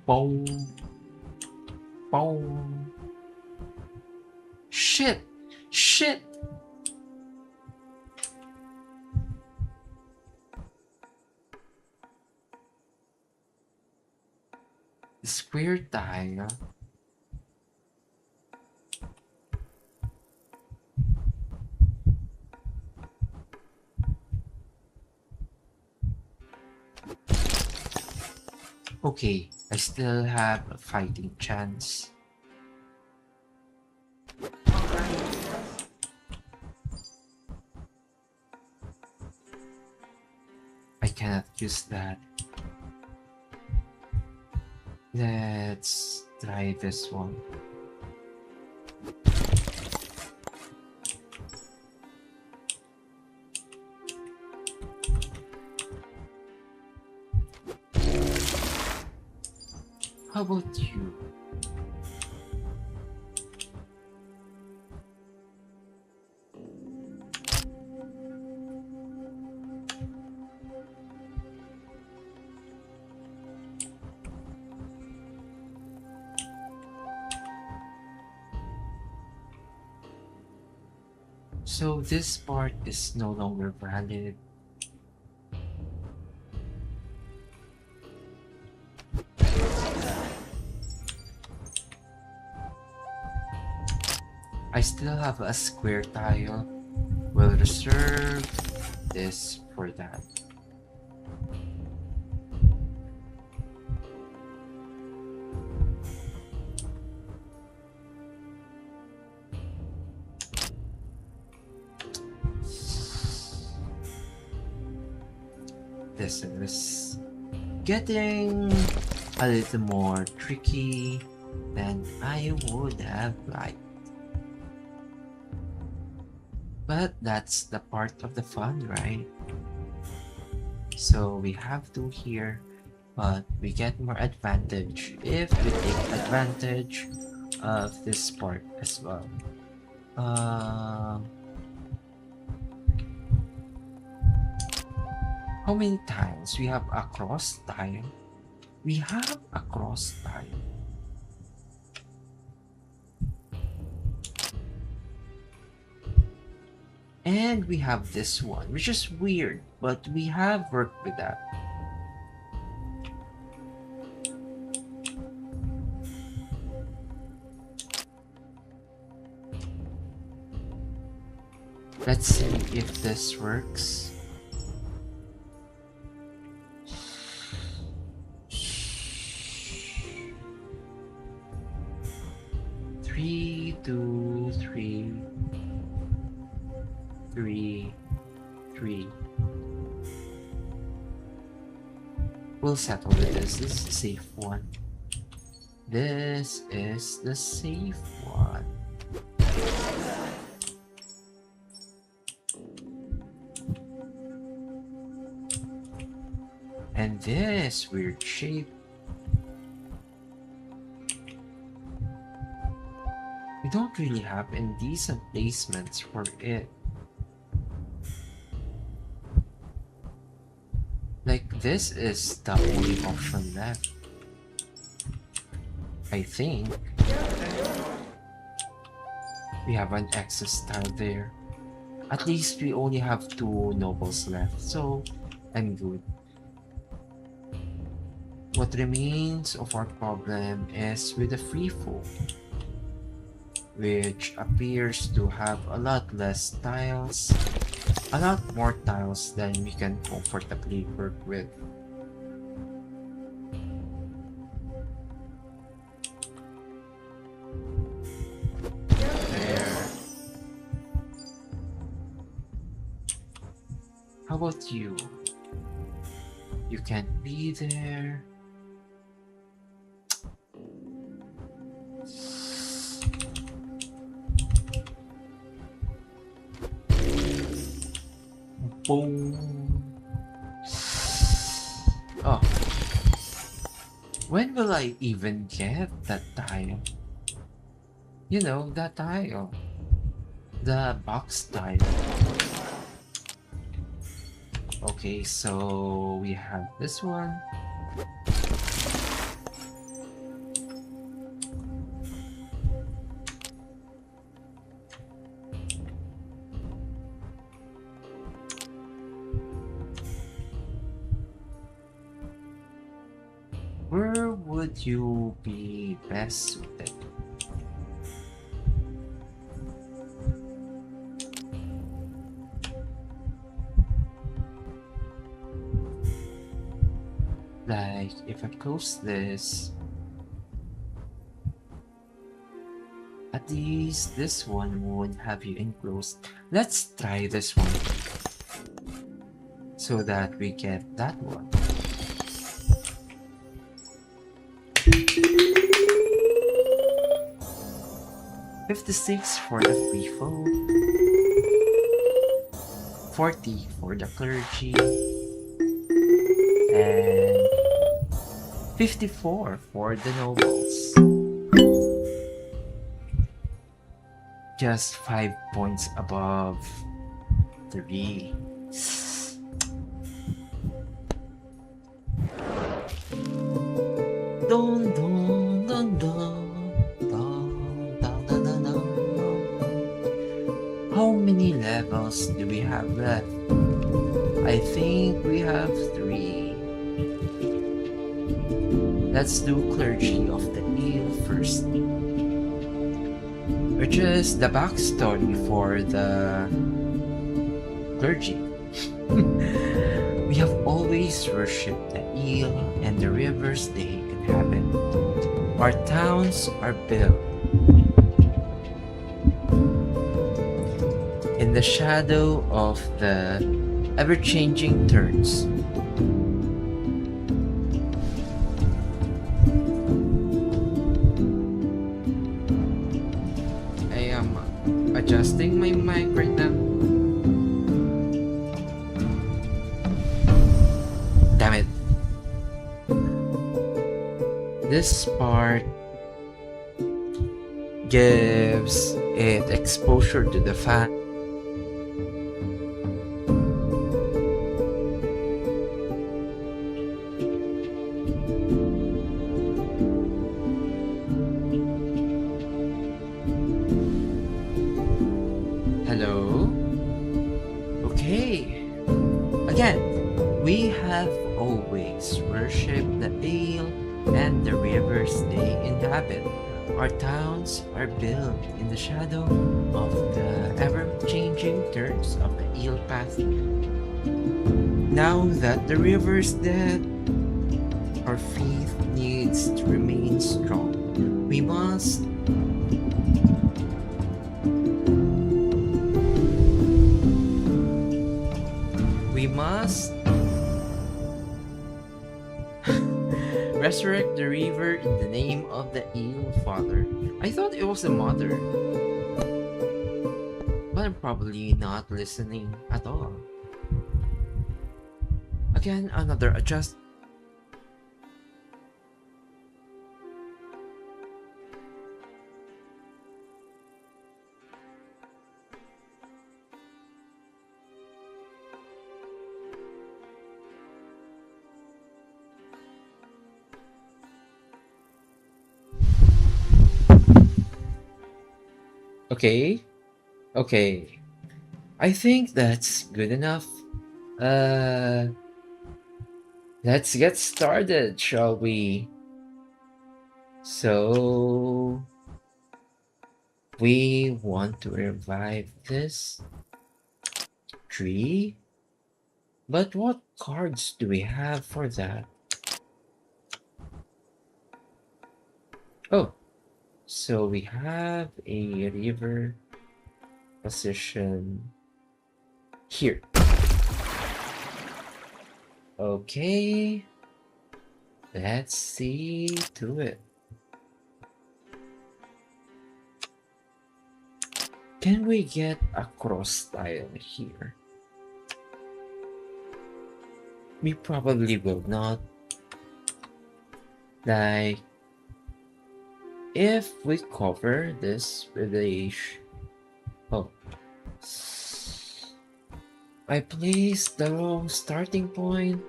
Boom. Boom. Shit! Shit! Square tile. Okay, I still have a fighting chance. I cannot use that. Let's try this one. How about you? So this part is no longer valid. I still have a square tile. We'll reserve this for that. This is getting a little more tricky than I would have liked. But that's the part of the fun, right? So we have to here, but we get more advantage if we take advantage of this part as well. How many times we have a cross tile? We have a cross tile. And we have this one, which is weird, but we have worked with that. Let's see if this works. Three, two, three. 3, 3. We'll settle with this. This is the safe one. This is the safe one. And this weird shape. We don't really have indecent placements for it. Like, this is the only option left. I think. We have an excess tile there. At least we only have 2 nobles left, so I'm good. What remains of our problem is with the free folk, which appears to have a lot less tiles a lot more tiles than we can comfortably work with. There. How about you? You can't be there. Boom. Oh, when will I even get that tile? You know, that tile. The box tile. Okay, so we have this one. Where would you be best suited? Like, if I close this, at least this one won't have you enclosed. Let's try this one so that we get that one. 56 for the free folk, 40 for the clergy, and 54 for the nobles. Just 5 points above 3. Dun, dun, dun, dun, dun, dun, dun, dun, dun. How many levels do we have left? I think we have 3. Let's do Clergy of the Eel first, which is the backstory for the clergy. We have always worshipped the eel and the rivers they inhabit. Our towns are built in the shadow of the ever-changing turns. I am adjusting my mic right now. Damn it. This part gives it exposure to the fan. Hello? Okay. Again, we have always worshipped the eel and the rivers they inhabit. Our towns are built in the shadow of the ever-changing turns of the eel path. Now that the river's dead, our faith needs to remain strong. We must resurrect the river in the name of the eel father. I thought it was the mother, but I'm probably not listening at all. Again, another adjust. Okay, okay. I think that's good enough. Uh, let's get started, shall we? So, we want to revive this. 3. But what cards do we have for that? Oh, so we have a river position here. Okay, let's see to it. Can we get a cross tile here? We probably will not. Like, if we cover this with a oh, I placed the wrong starting point.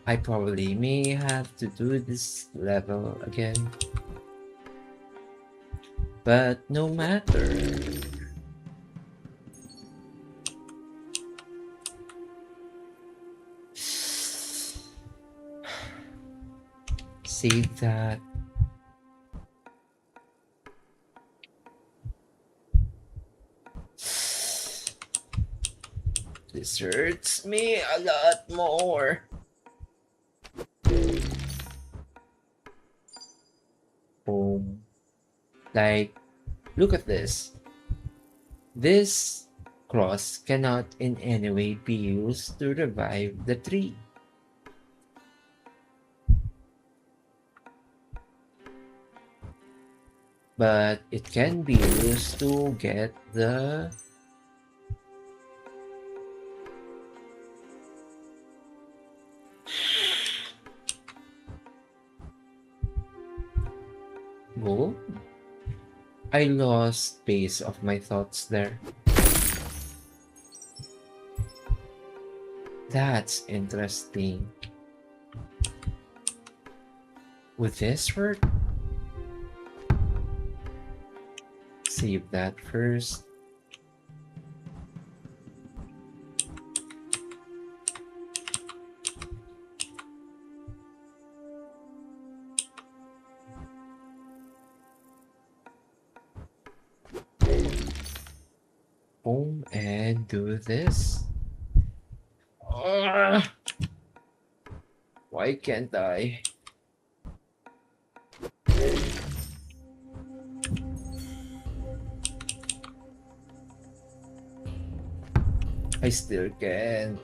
I probably may have to do this level again. But no matter. Save that. This hurts me a lot more. Boom. Like, look at this. This cross cannot in any way be used to revive the tree. But it can be used to get the gold. I lost pace of my thoughts there. That's interesting. Would this work? Save that first. Boom, and do this. Why can't I? I still can.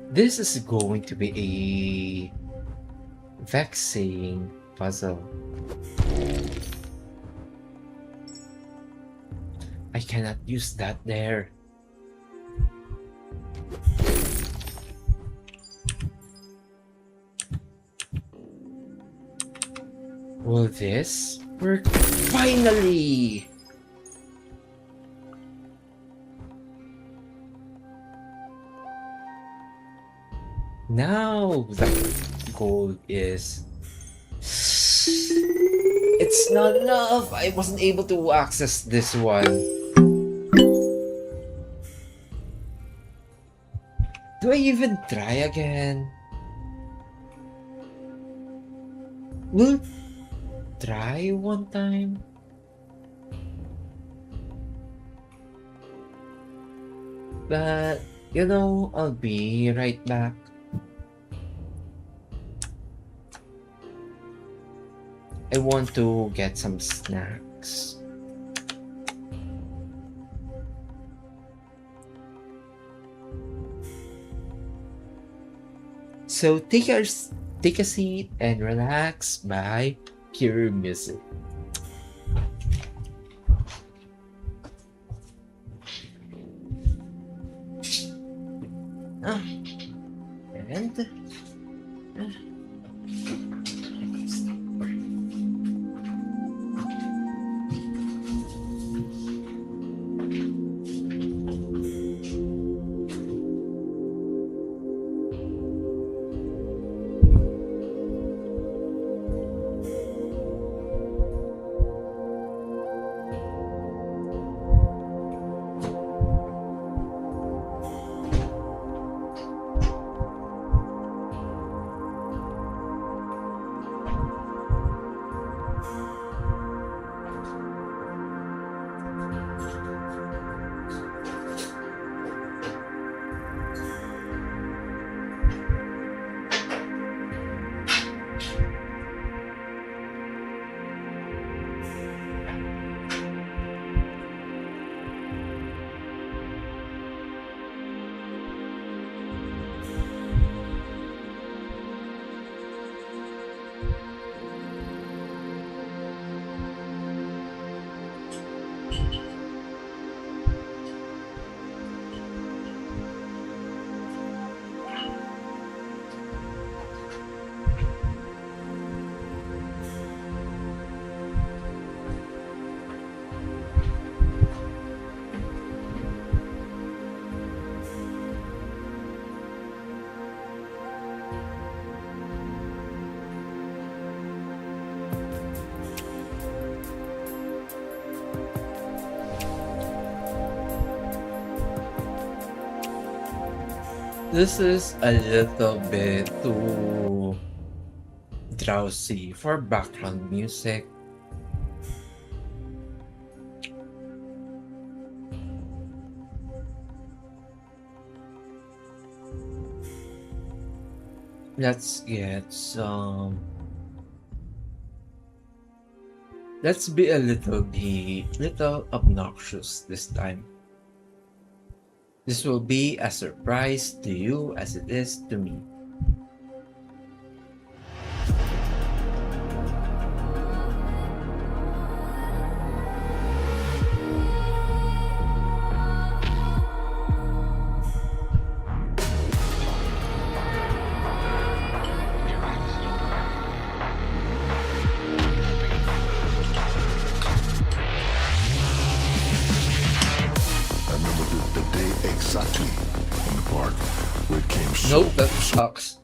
This is going to be a vexing puzzle. I cannot use that there. Will this work? Finally! Now the goal is... It's not enough! I wasn't able to access this one. Do I even try again? We'll try one time. But, you know, I'll be right back. I want to get some snacks. So take a seat and relax by pure music. And This is a little bit too drowsy for background music. Let's get some. Let's be a little obnoxious this time. This will be a surprise to you as it is to me. I remember the day exactly in the park where it came so Nope, that sucks.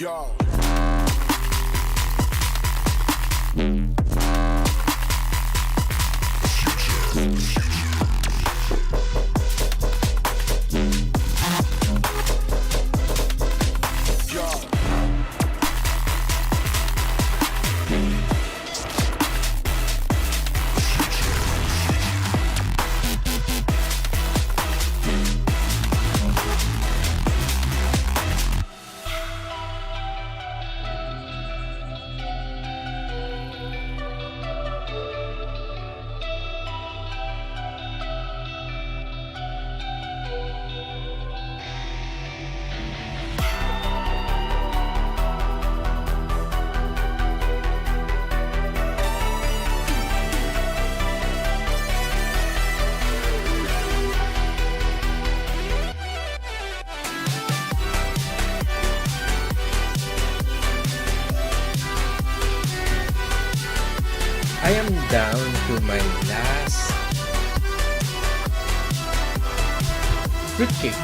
Yo. I am down to my last fruitcake.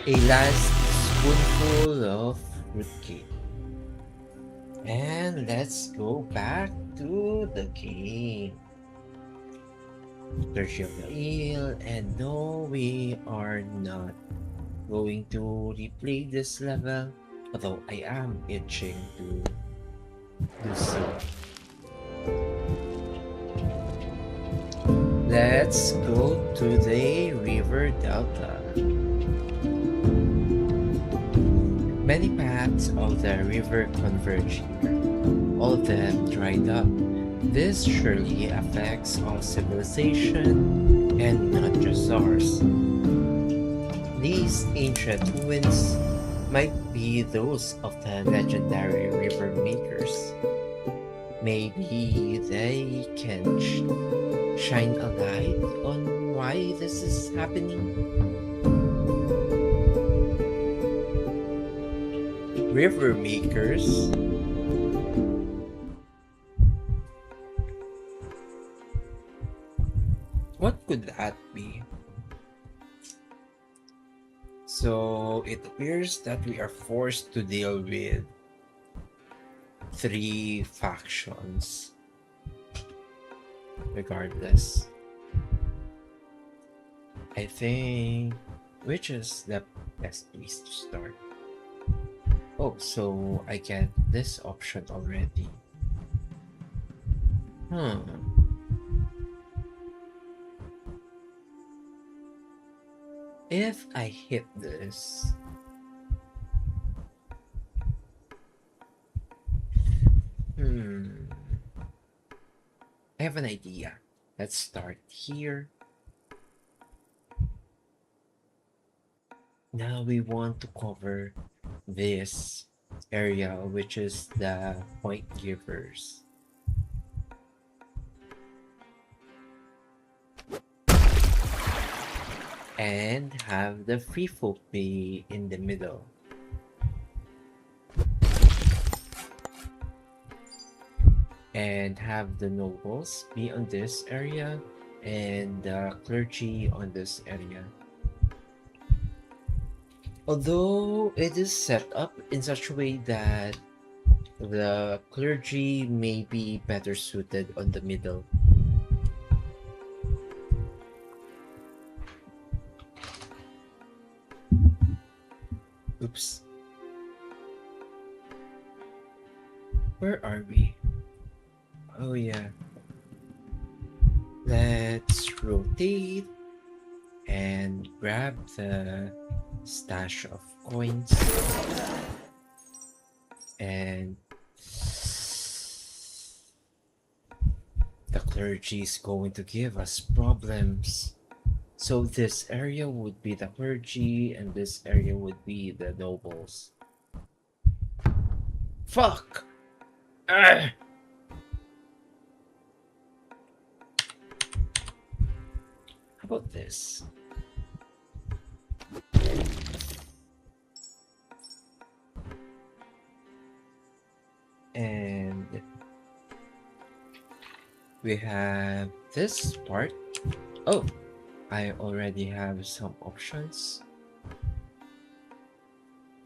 A last spoonful of fruitcake. And let's go back to the game. Clergy of the Eel, and no, we are not going to replay this level, although I am itching to do so. Let's go to the river delta. Many paths of the river converge here, all of them dried up. This surely affects all civilization, and not just ours. These ancient ruins might be those of the legendary river makers. Maybe they can shine a light on why this is happening. River makers? What could that be? So it appears that we are forced to deal with 3 factions. Regardless, I think which is the best place to start? Oh, so I get this option already. If I hit this, I have an idea. Let's start here. Now we want to cover this area, which is the point givers. And have the free folk be in the middle. And have the nobles be on this area and the clergy on this area. Although it is set up in such a way that the clergy may be better suited on the middle. Oops. Where are we? Oh yeah. Let's rotate and grab the stash of coins. And the clergy is going to give us problems. So this area would be the clergy and this area would be the nobles. Fuck! Arrgh! How about this? And we have this part. Oh, I already have some options.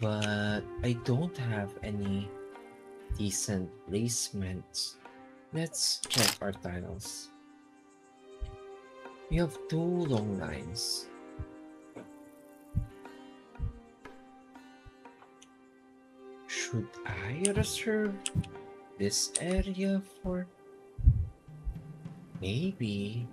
but I don't have any decent placements. Let's check our tiles. We have two long lines. Should I reserve this area for maybe?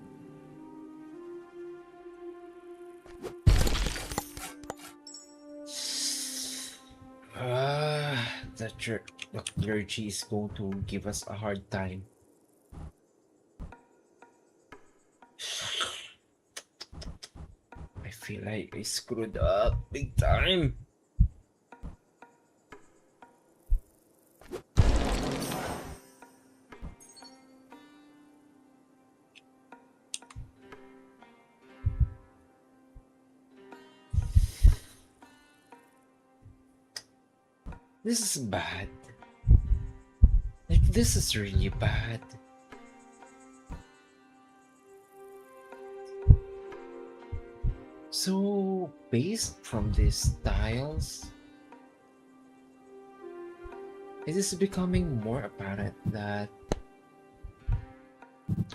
The clergy is going to give us a hard time. I feel like I screwed up big time. This is bad. Like, this is really bad. So, based from these tiles, it is becoming more apparent that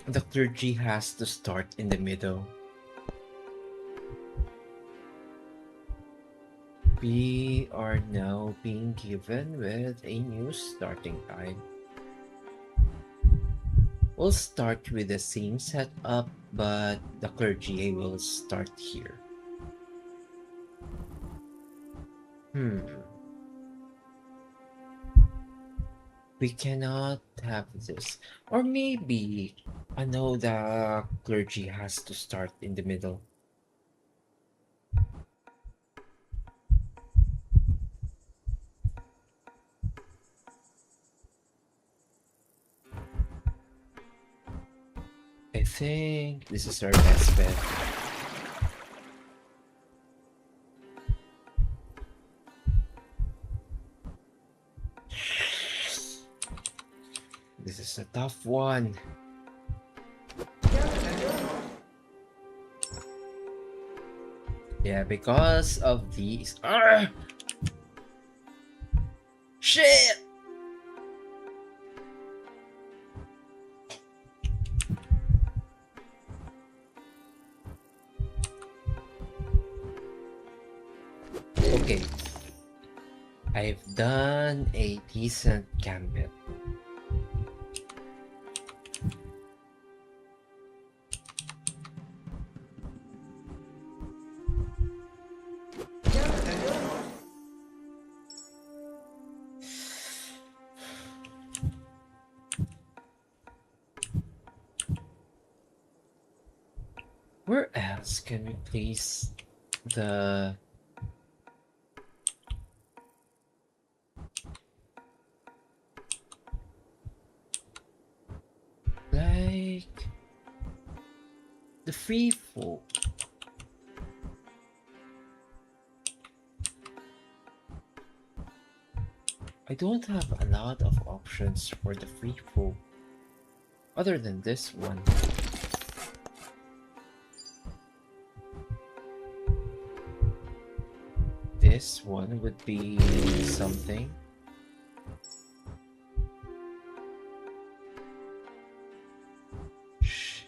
the clergy has to start in the middle. We are now being given with a new starting time. We'll start with the same setup, but the clergy will start here. We cannot have this. Or maybe I know the clergy has to start in the middle. I think this is our best bet. This is a tough one. Yeah, because of these. Shit! Okay. I've done a decent gambit. Where else can we place the... like... the free folk? I don't have a lot of options for the free folk other than this one. This one would be something. Shit.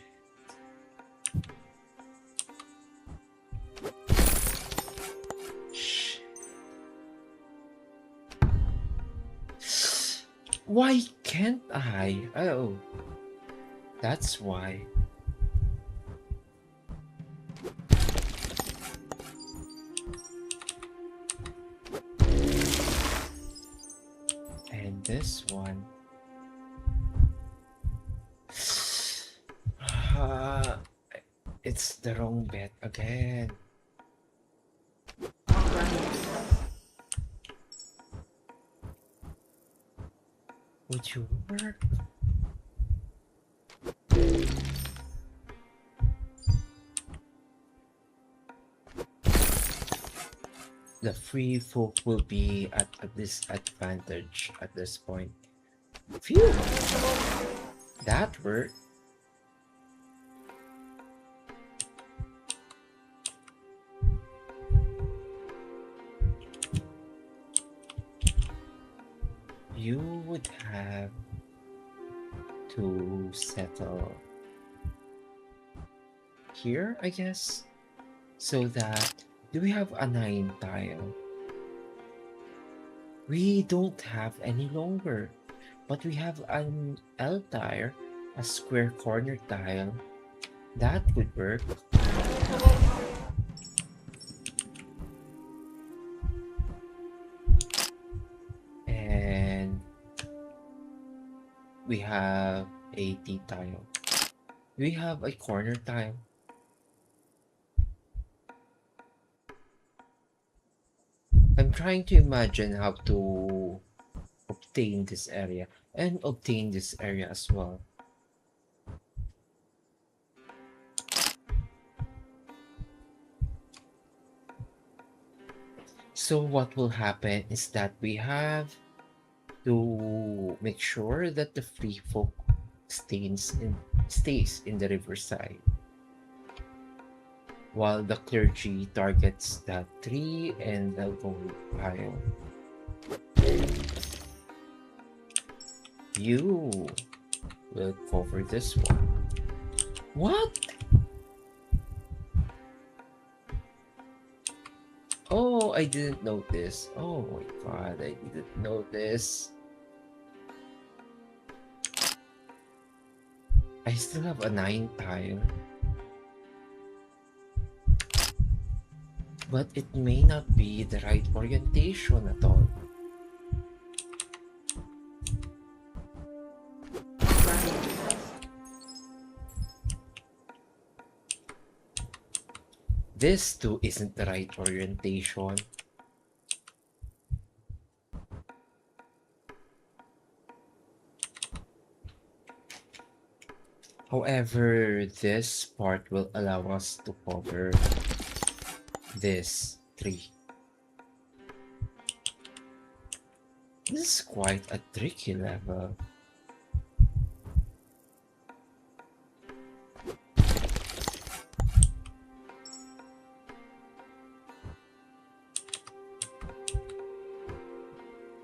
Shit. Why can't I? Oh, that's why. And this one. It's the wrong bet again. Would you work? The free folk will be at a disadvantage at this point. Phew! That worked. to settle here, I guess. So that, do we have a 9 tile? We don't have any longer, but we have an L tile, a square corner tile. That would work. And we have a T tile. We have a corner tile. I'm trying to imagine how to obtain this area and obtain this area as well. So what will happen is that we have to make sure that the free folk stays in the riverside, while the clergy targets the tree and the gold pile. You will cover this one. What? Oh, I didn't notice. Oh my god, I didn't notice. I still have a 9 tile. But it may not be the right orientation at all. This too isn't the right orientation. However, this part will allow us to cover this tree. This is quite a tricky level.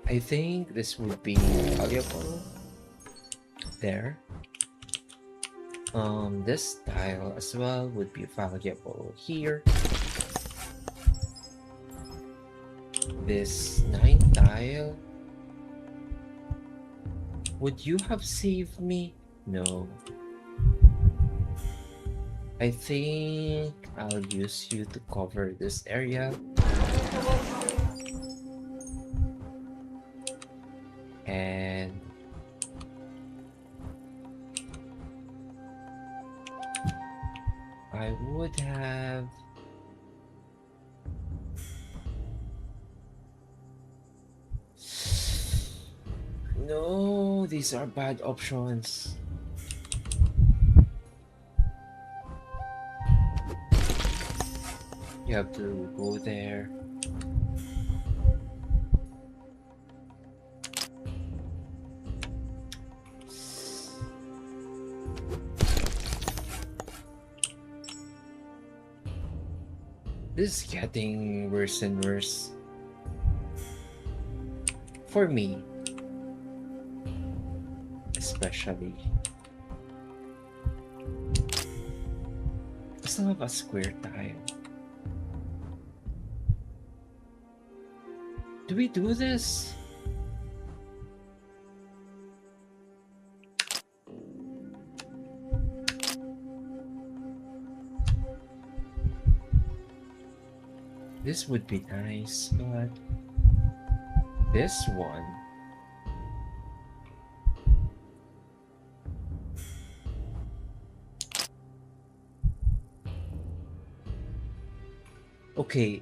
I think this would be valuable there. This tile as well would be valuable here. This 9 tile. Would you have saved me? No. I think I'll use you to cover this area. And I would have no, these are bad options. You have to go there. This is getting worse and worse. For me. Especially. I still have a square tile. Do we do this? This would be nice, but this one. Okay.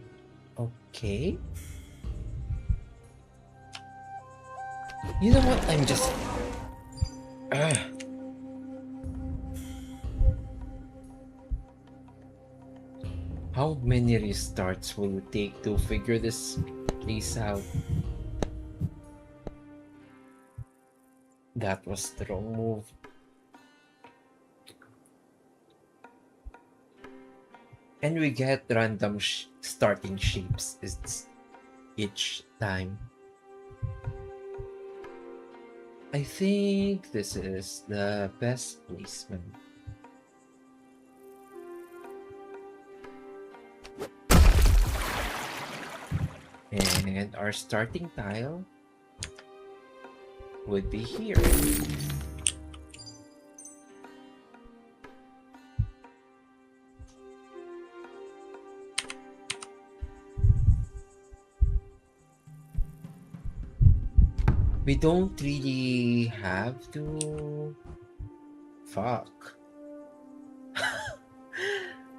Okay. You know what? I'm just... How many restarts will it take to figure this place out? That was the wrong move. And we get random starting shapes each time. I think this is the best placement. And our starting tile would be here. We don't really have to... Fuck.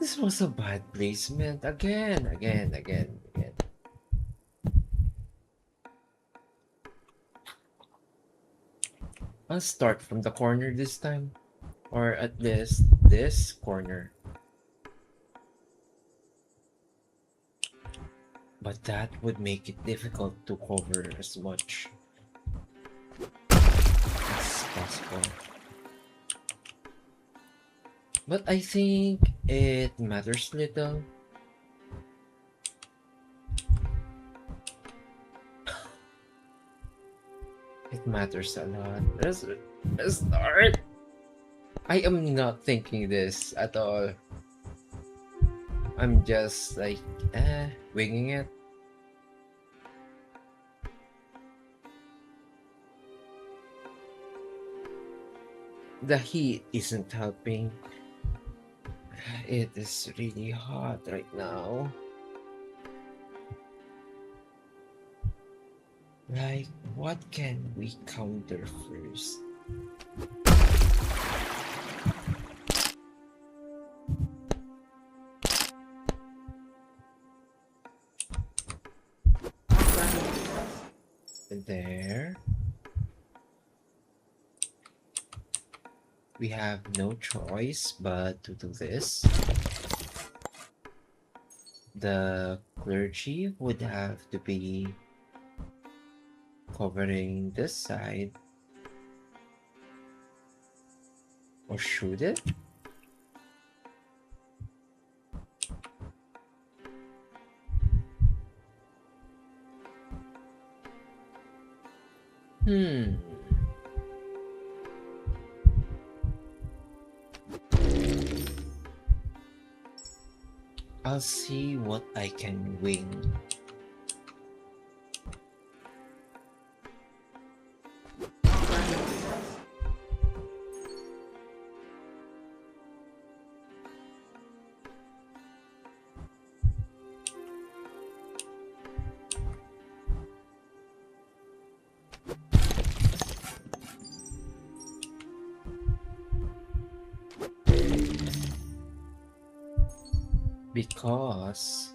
This was a bad placement. Again. I'll start from the corner this time. Or at least this corner. But that would make it difficult to cover as much as possible. But I think it matters little. It matters a lot. Let's start. I am not thinking this at all. I'm just like, winging it. The heat isn't helping. It is really hot right now. Like, what can we counter first? There. We have no choice but to do this. The clergy would have to be covering this side. Or should it? I'll see what I can wing. Because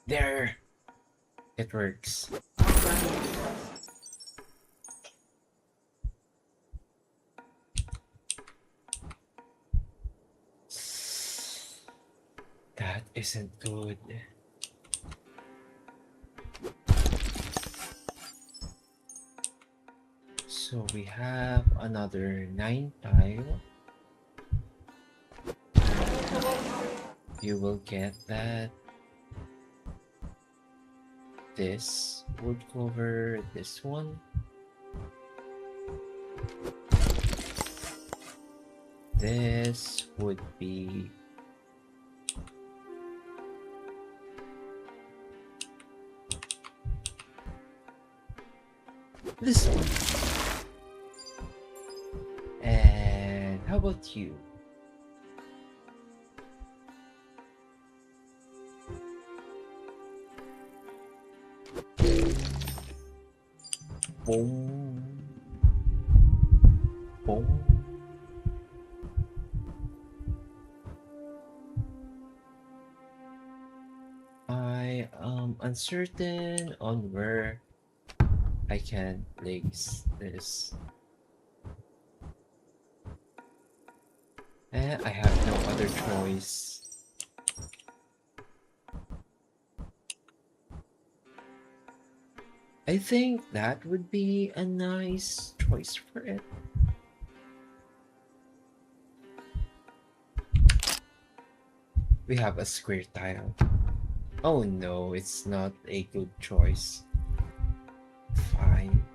there it works. That isn't good. So we have another 9 tile. You will get that. This would cover this one. This would be this one. And how about you? Boom. Boom. I am uncertain on where I can place this. And I have no other choice. I think that would be a nice choice for it. We have a square tile. Oh no, it's not a good choice. Fine.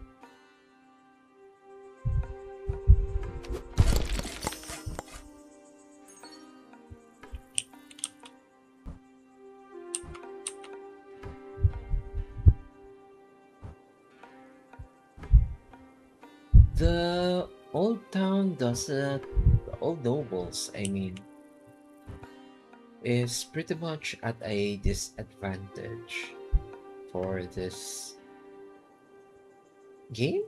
The old town doesn't, the old nobles, I mean, is pretty much at a disadvantage for this game.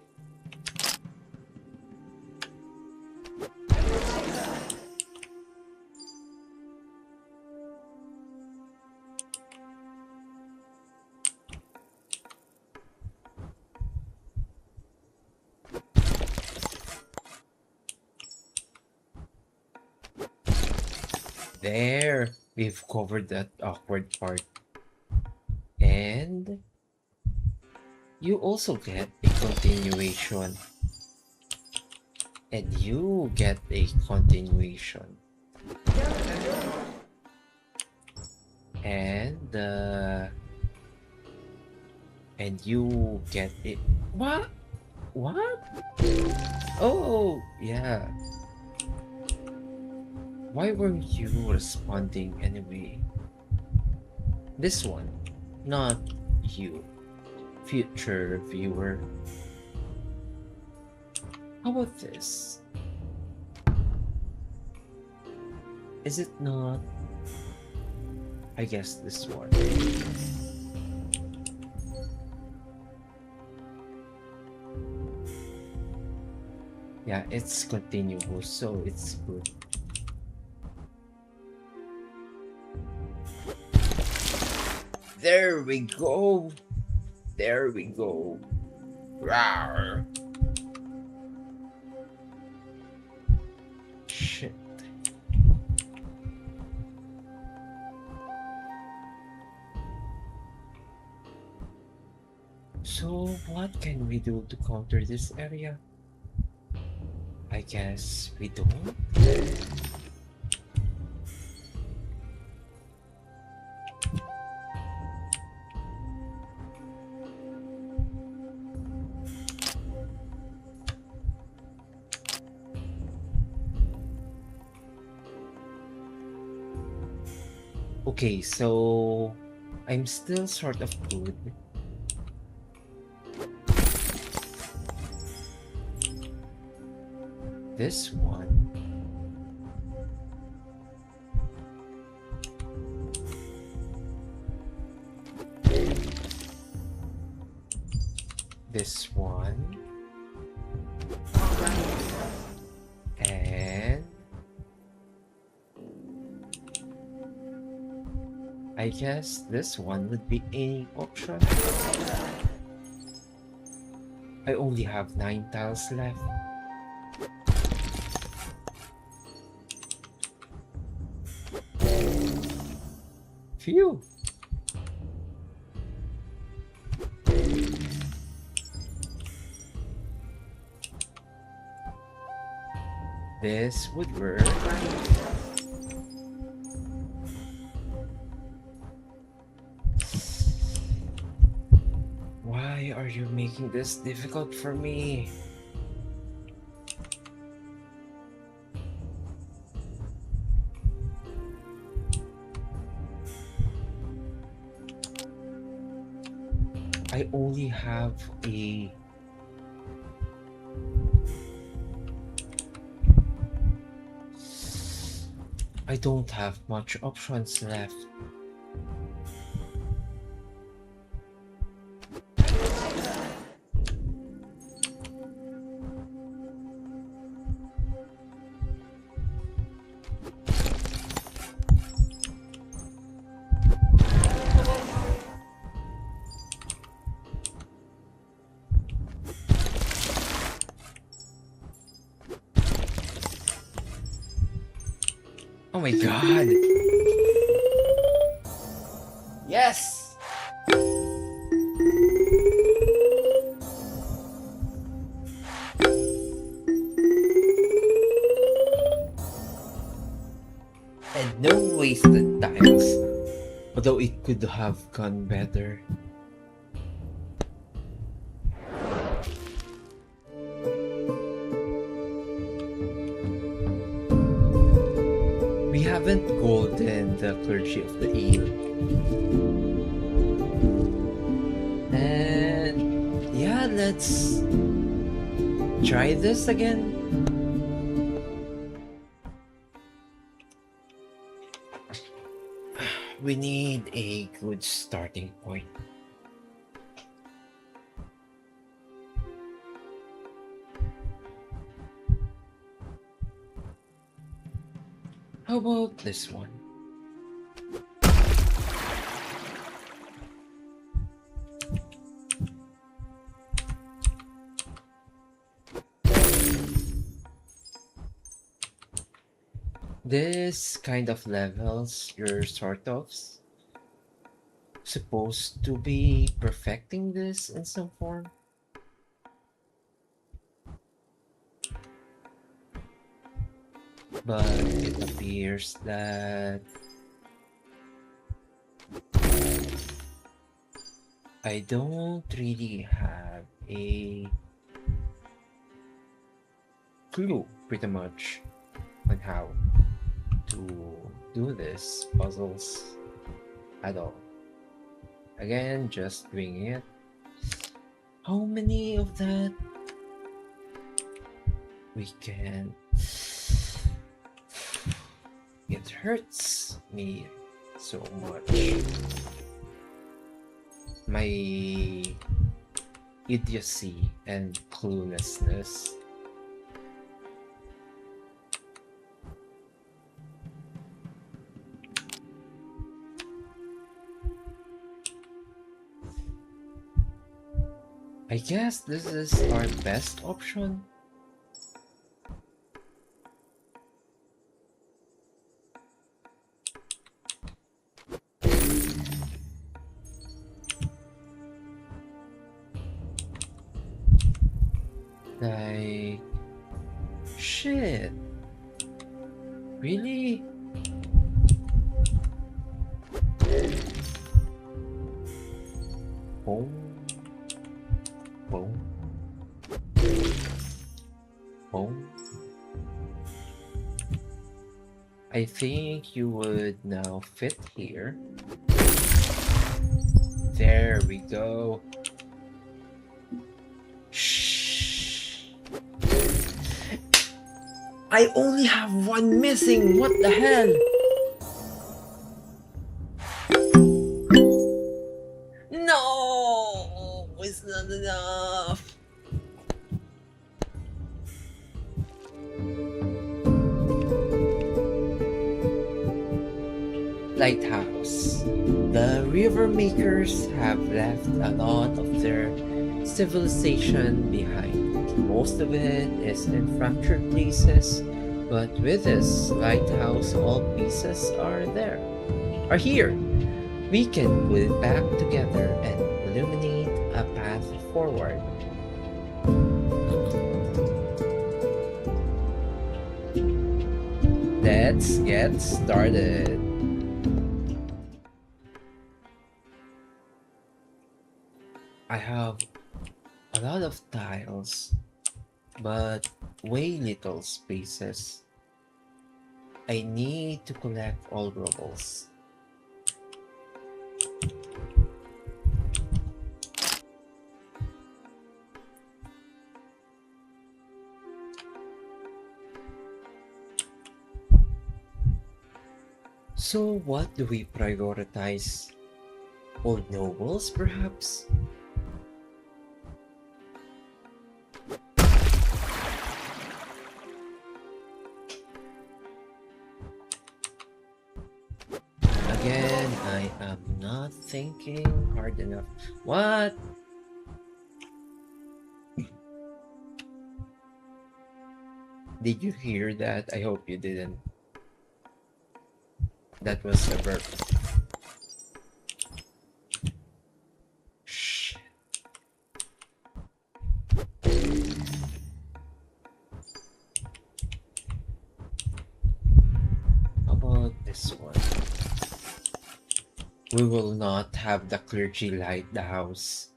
There, we've covered that awkward part. And you also get a continuation. And you get a continuation. And you get it. What? What? Oh, yeah. Why weren't you responding anyway? This one, not you, future viewer. How about this? Is it not? I guess this one. Yeah, it's continuous, so it's good. There we go. There we go. Rawr. Shit. So what can we do to counter this area? I guess we don't. Okay, so I'm still sort of good. This one. This one. And I guess this one would be any option. I only have 9 tiles left. Phew. This would work. Why are you making this difficult for me? I only have a... I don't have much options left. Oh my god! Yes! And no wasted times. Although it could have gone better. We haven't golden the clergy of the eel. And yeah, let's try this again. We need a good starting point. How about this one? This kind of levels you're sort of supposed to be perfecting this in some form. But it appears that I don't really have a clue pretty much on how to do this puzzles at all. Again, just doing it. How many of that we can? It hurts me so much. My idiocy and cluelessness. I guess this is our best option. Like, shit. Really? Boom. Boom. Boom. I think you would now fit here. There we go. Shh. I only have one missing. What the hell? No, it's not enough. Lighthouse. The river makers have left a lot of their civilization behind. Most of it is in fractured places, but with this lighthouse, all pieces are here. We can put it back together and illuminate a path forward. Let's get started. I have a lot of tiles, but way little spaces. I need to collect all rubbles. So what do we prioritize? Old nobles, perhaps? Again, I am not thinking hard enough. What? Did you hear that? I hope you didn't. That was a burp. Shh. How about this one? We will not have the clergy light the house.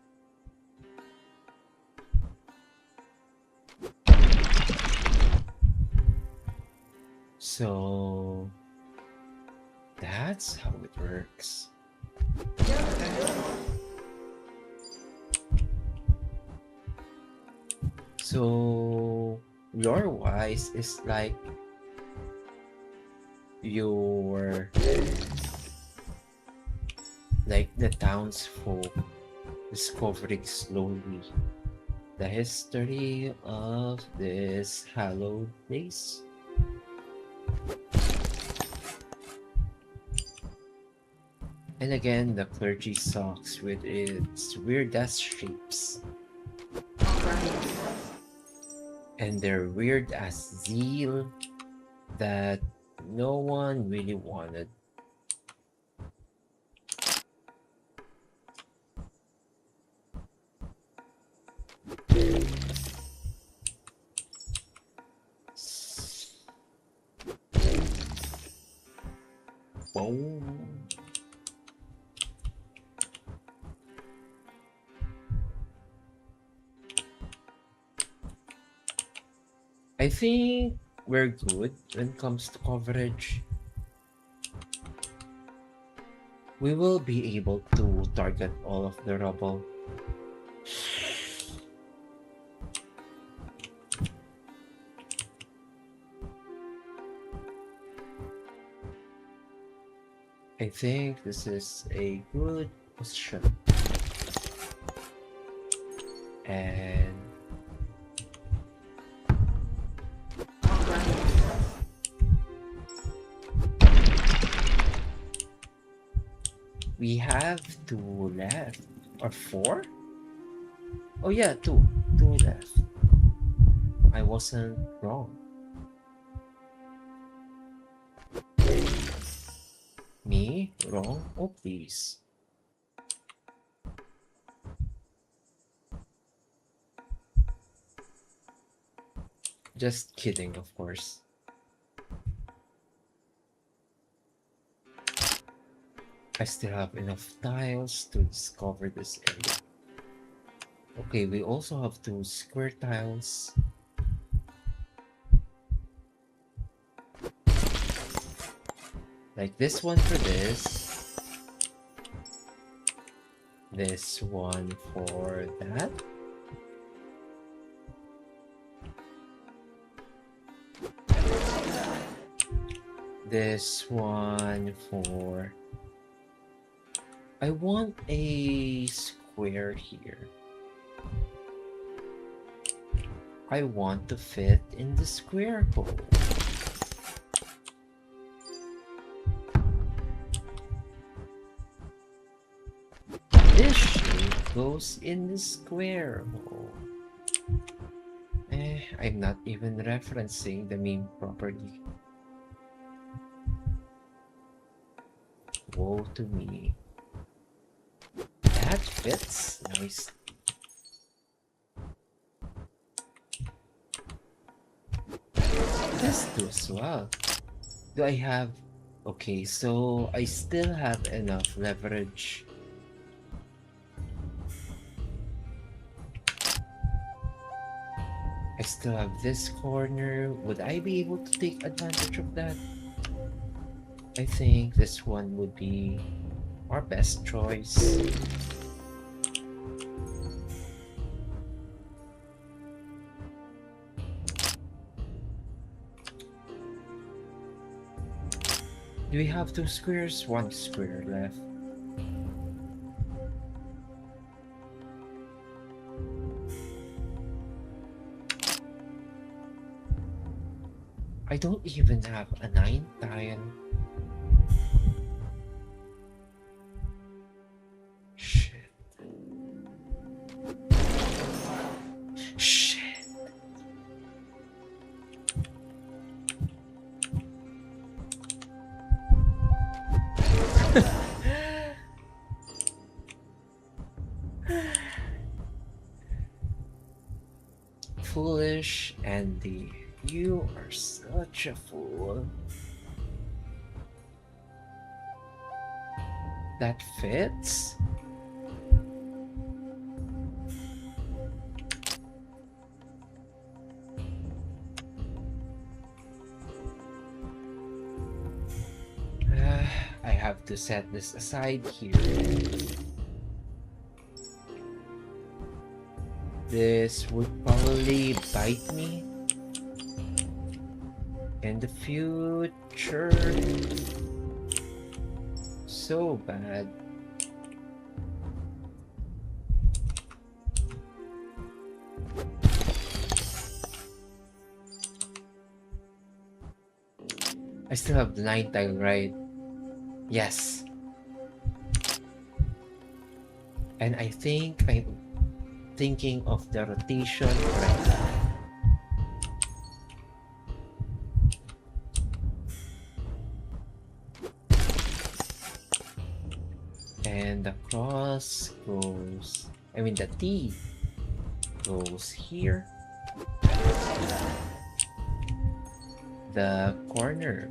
So that's how it works. So, lore wise, is like your like the townsfolk discovering slowly the history of this hallowed place. And again, the clergy sucks with its weird ass shapes and their weird ass zeal that no one really wanted. Boom. I think we're good when it comes to coverage. We will be able to target all of the rubble. I think this is a good position. And we have two left. Or four? Oh yeah, two. Two left. I wasn't wrong. Me? Wrong? Oh please. Just kidding, of course. I still have enough tiles to discover this area. Okay, we also have two square tiles. Like this one for this. This one for that. This one for... I want a square here. I want to fit in the square hole. This shape goes in the square hole. I'm not even referencing the meme properly. Woe to me. That fits. Nice. This too as well. Do I have... Okay, so I still have enough leverage. I still have this corner. Would I be able to take advantage of that? I think this one would be our best choice. Do we have two squares? One square left. I don't even have a 9 tile. Shit. Shit. Foolish Andy. You are such a fool. That fits? I have to set this aside here. this would probably bite me in the future so bad. I still have the 9 tile, right? Yes. And I think I'm thinking of the rotation right now. And the cross goes, I mean the T goes here. The corner.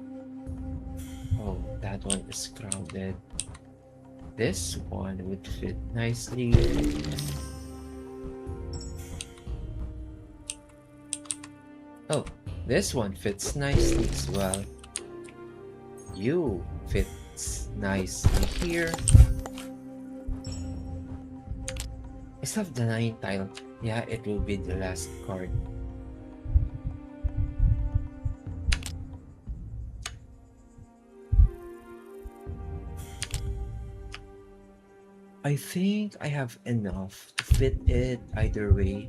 Oh, that one is crowded. This one would fit nicely. Oh, this one fits nicely as well. You fits nicely here. I still have the 9 tile. Yeah, it will be the last card. I think I have enough to fit it either way.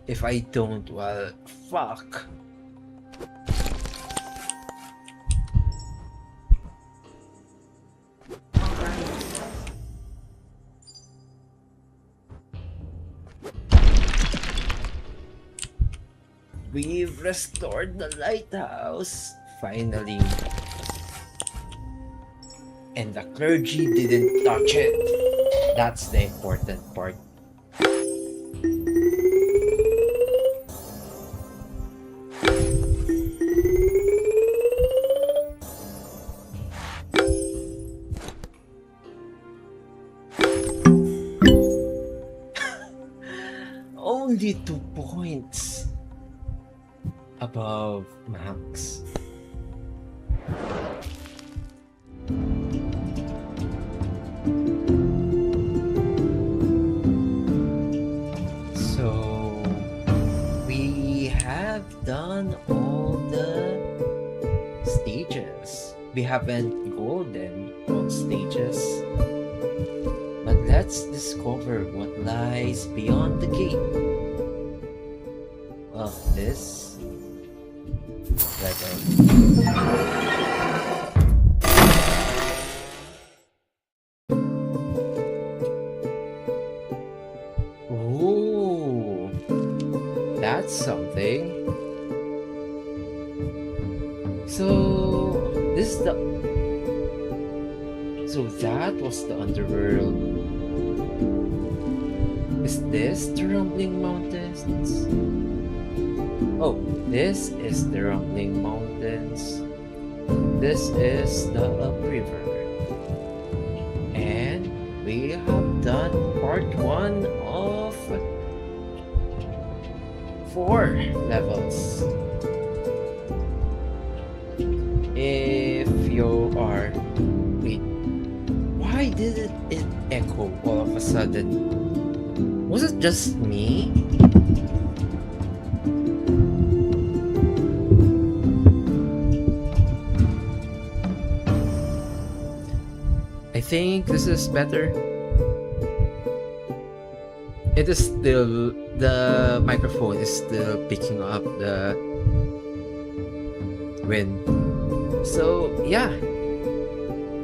If I don't, well, fuck. We've restored the lighthouse, finally. And the clergy didn't touch it. That's the important part. Only 2 points above max. So we have done all the stages. We haven't golden all stages. But let's discover what lies beyond the gate of this level. Ooh, that's something. So this is the that was the underworld. Is this the Rumbling Mountains? Oh, this is the Rumbling Mountains. This is the upriver. And we have done part 1 of 4 levels. If you are... Wait, why did it echo all of a sudden? Was it just me? I think this is better. It is still, the microphone is still picking up the wind. So yeah,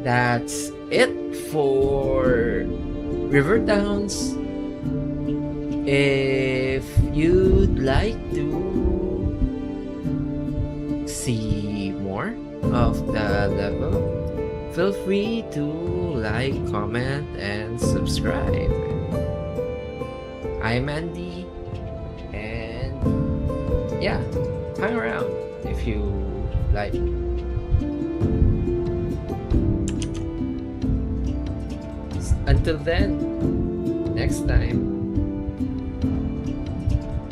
that's it for River Towns. If you'd like to see more of the level, feel free to like, comment, and subscribe. I'm Andy, and yeah, hang around if you like. Until then, next time.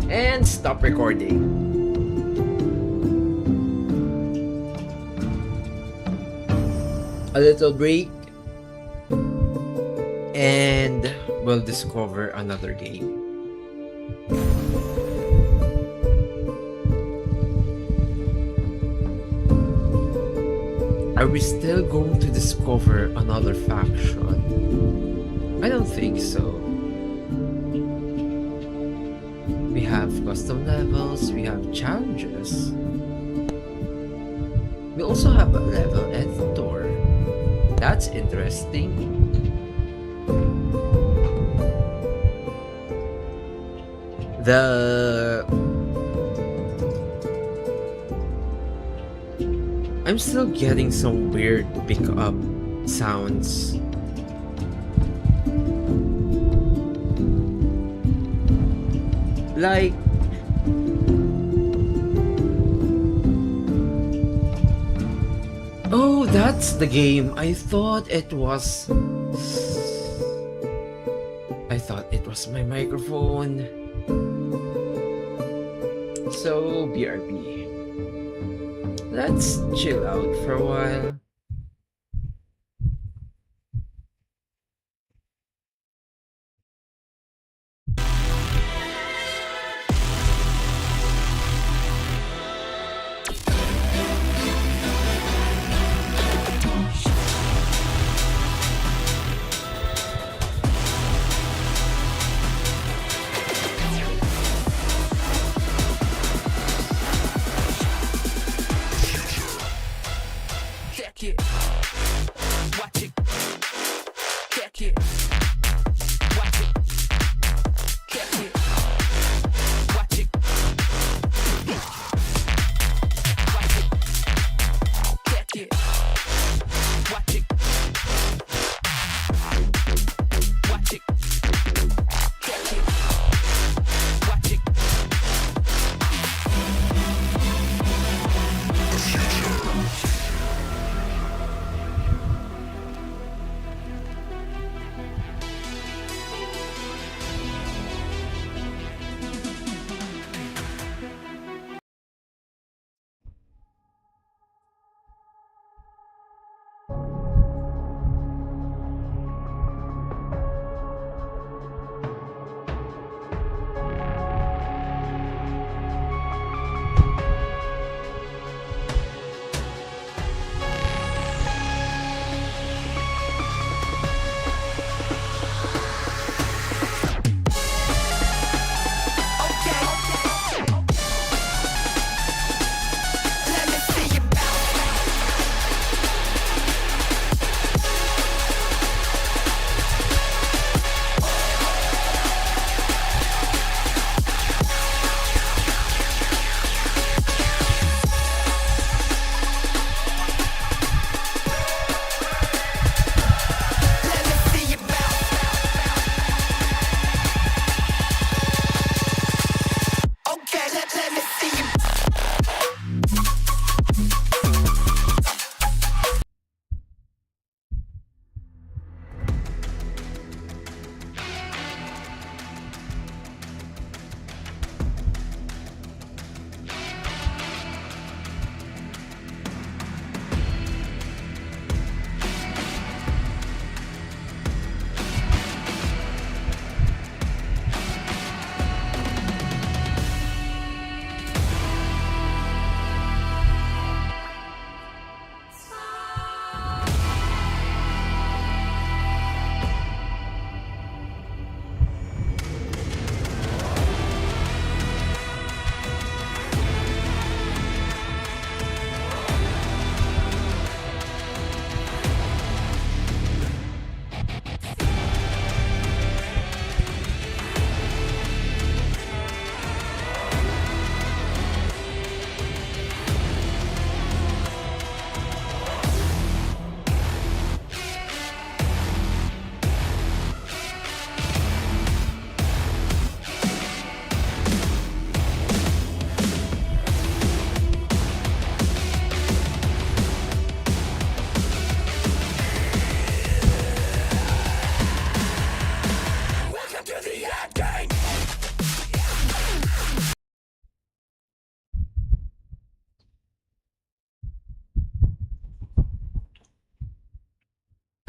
And stop recording. A little break. and we'll discover another game. Are we still going to discover another faction? I don't think so. We have custom levels, we have challenges. We also have a level editor. That's interesting. I'm still getting some weird pickup sounds. Like, oh, that's the game. I thought it was my microphone. So, BRB. Let's chill out for a while.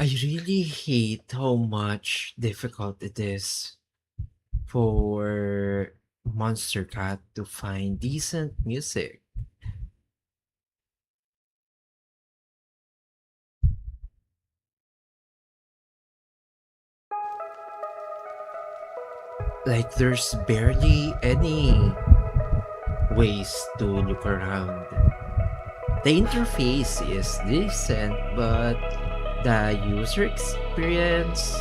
I really hate how much difficult it is for Monster Cat to find decent music. Like there's barely any ways to look around. The interface is decent, but the user experience,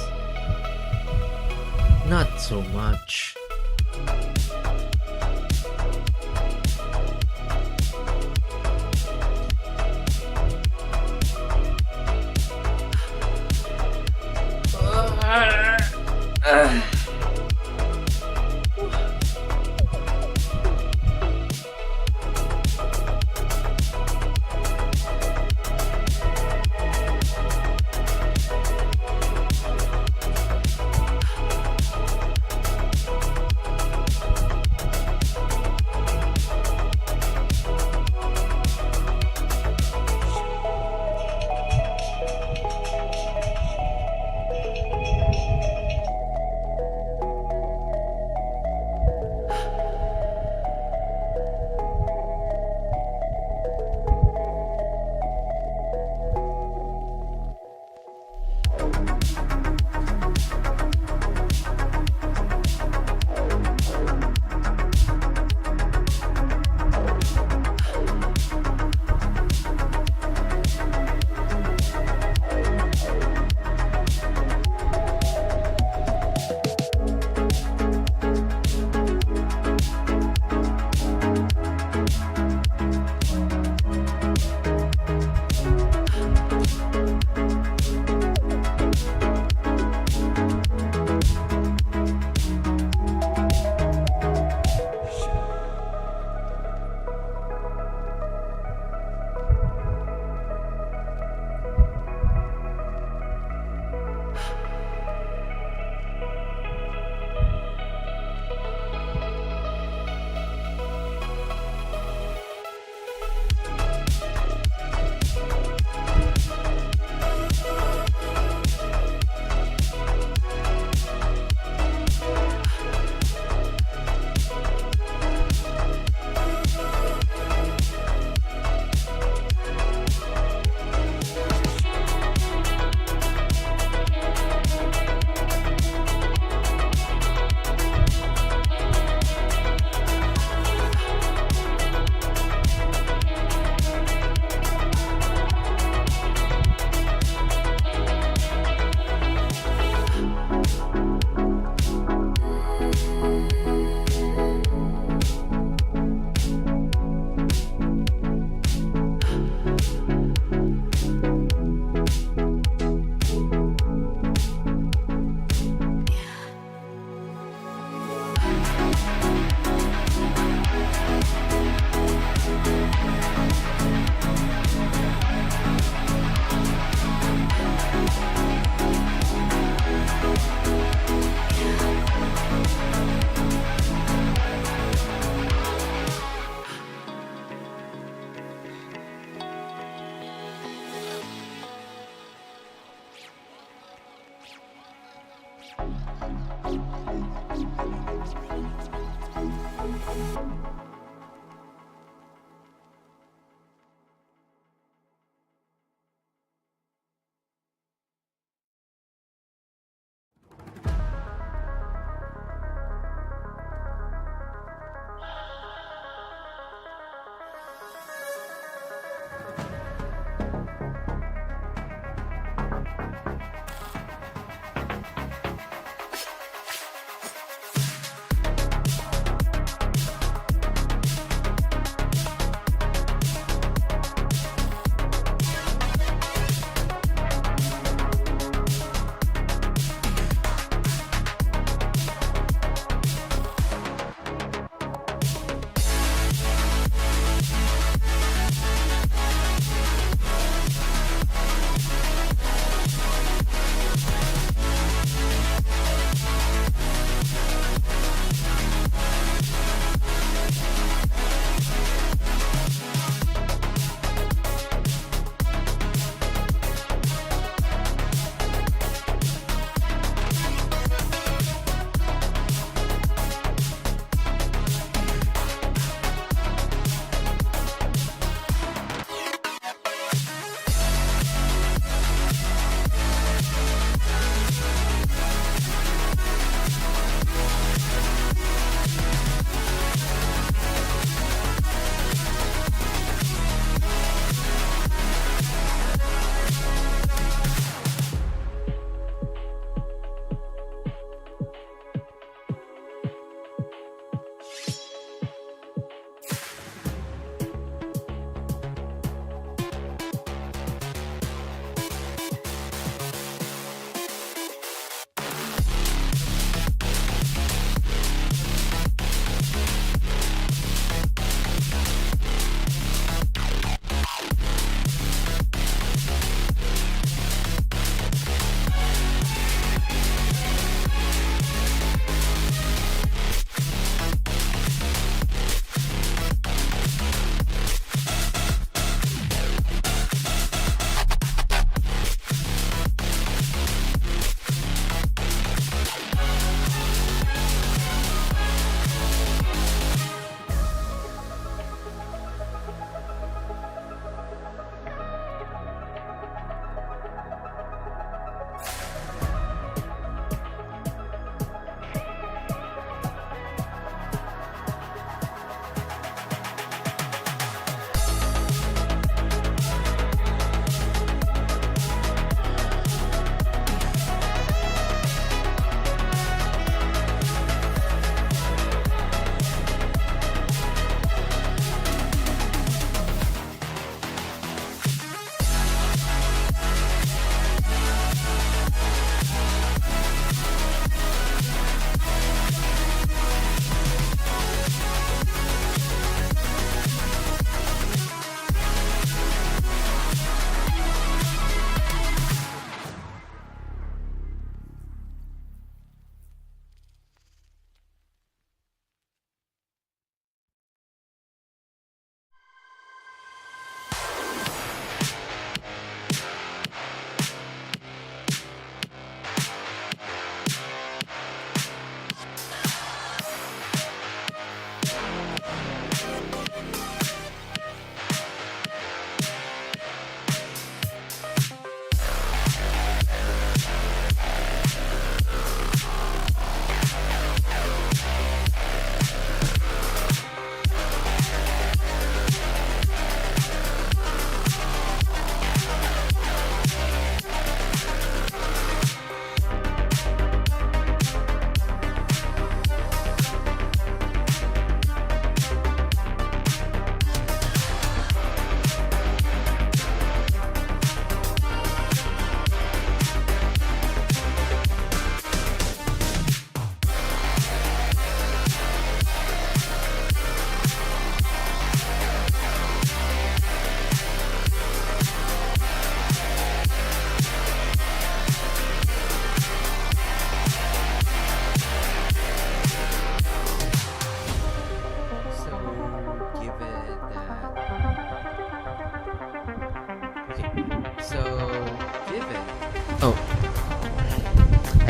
not so much.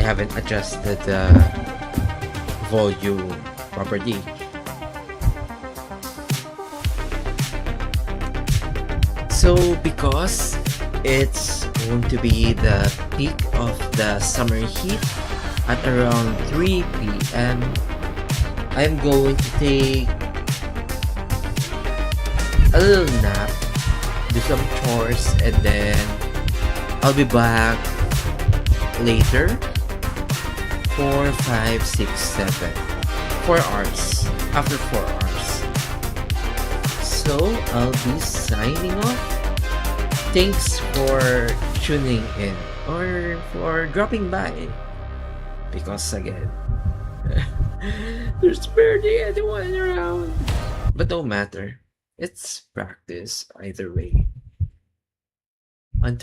haven't adjusted the volume properly. So because it's going to be the peak of the summer heat at around 3 p.m., I'm going to take a little nap, do some chores, and then I'll be back later. 4, 5, 6, 7. 4 hours. After 4 hours. So I'll be signing off. Thanks for tuning in or for dropping by. Because again, there's barely anyone around. But no matter. It's practice either way. Until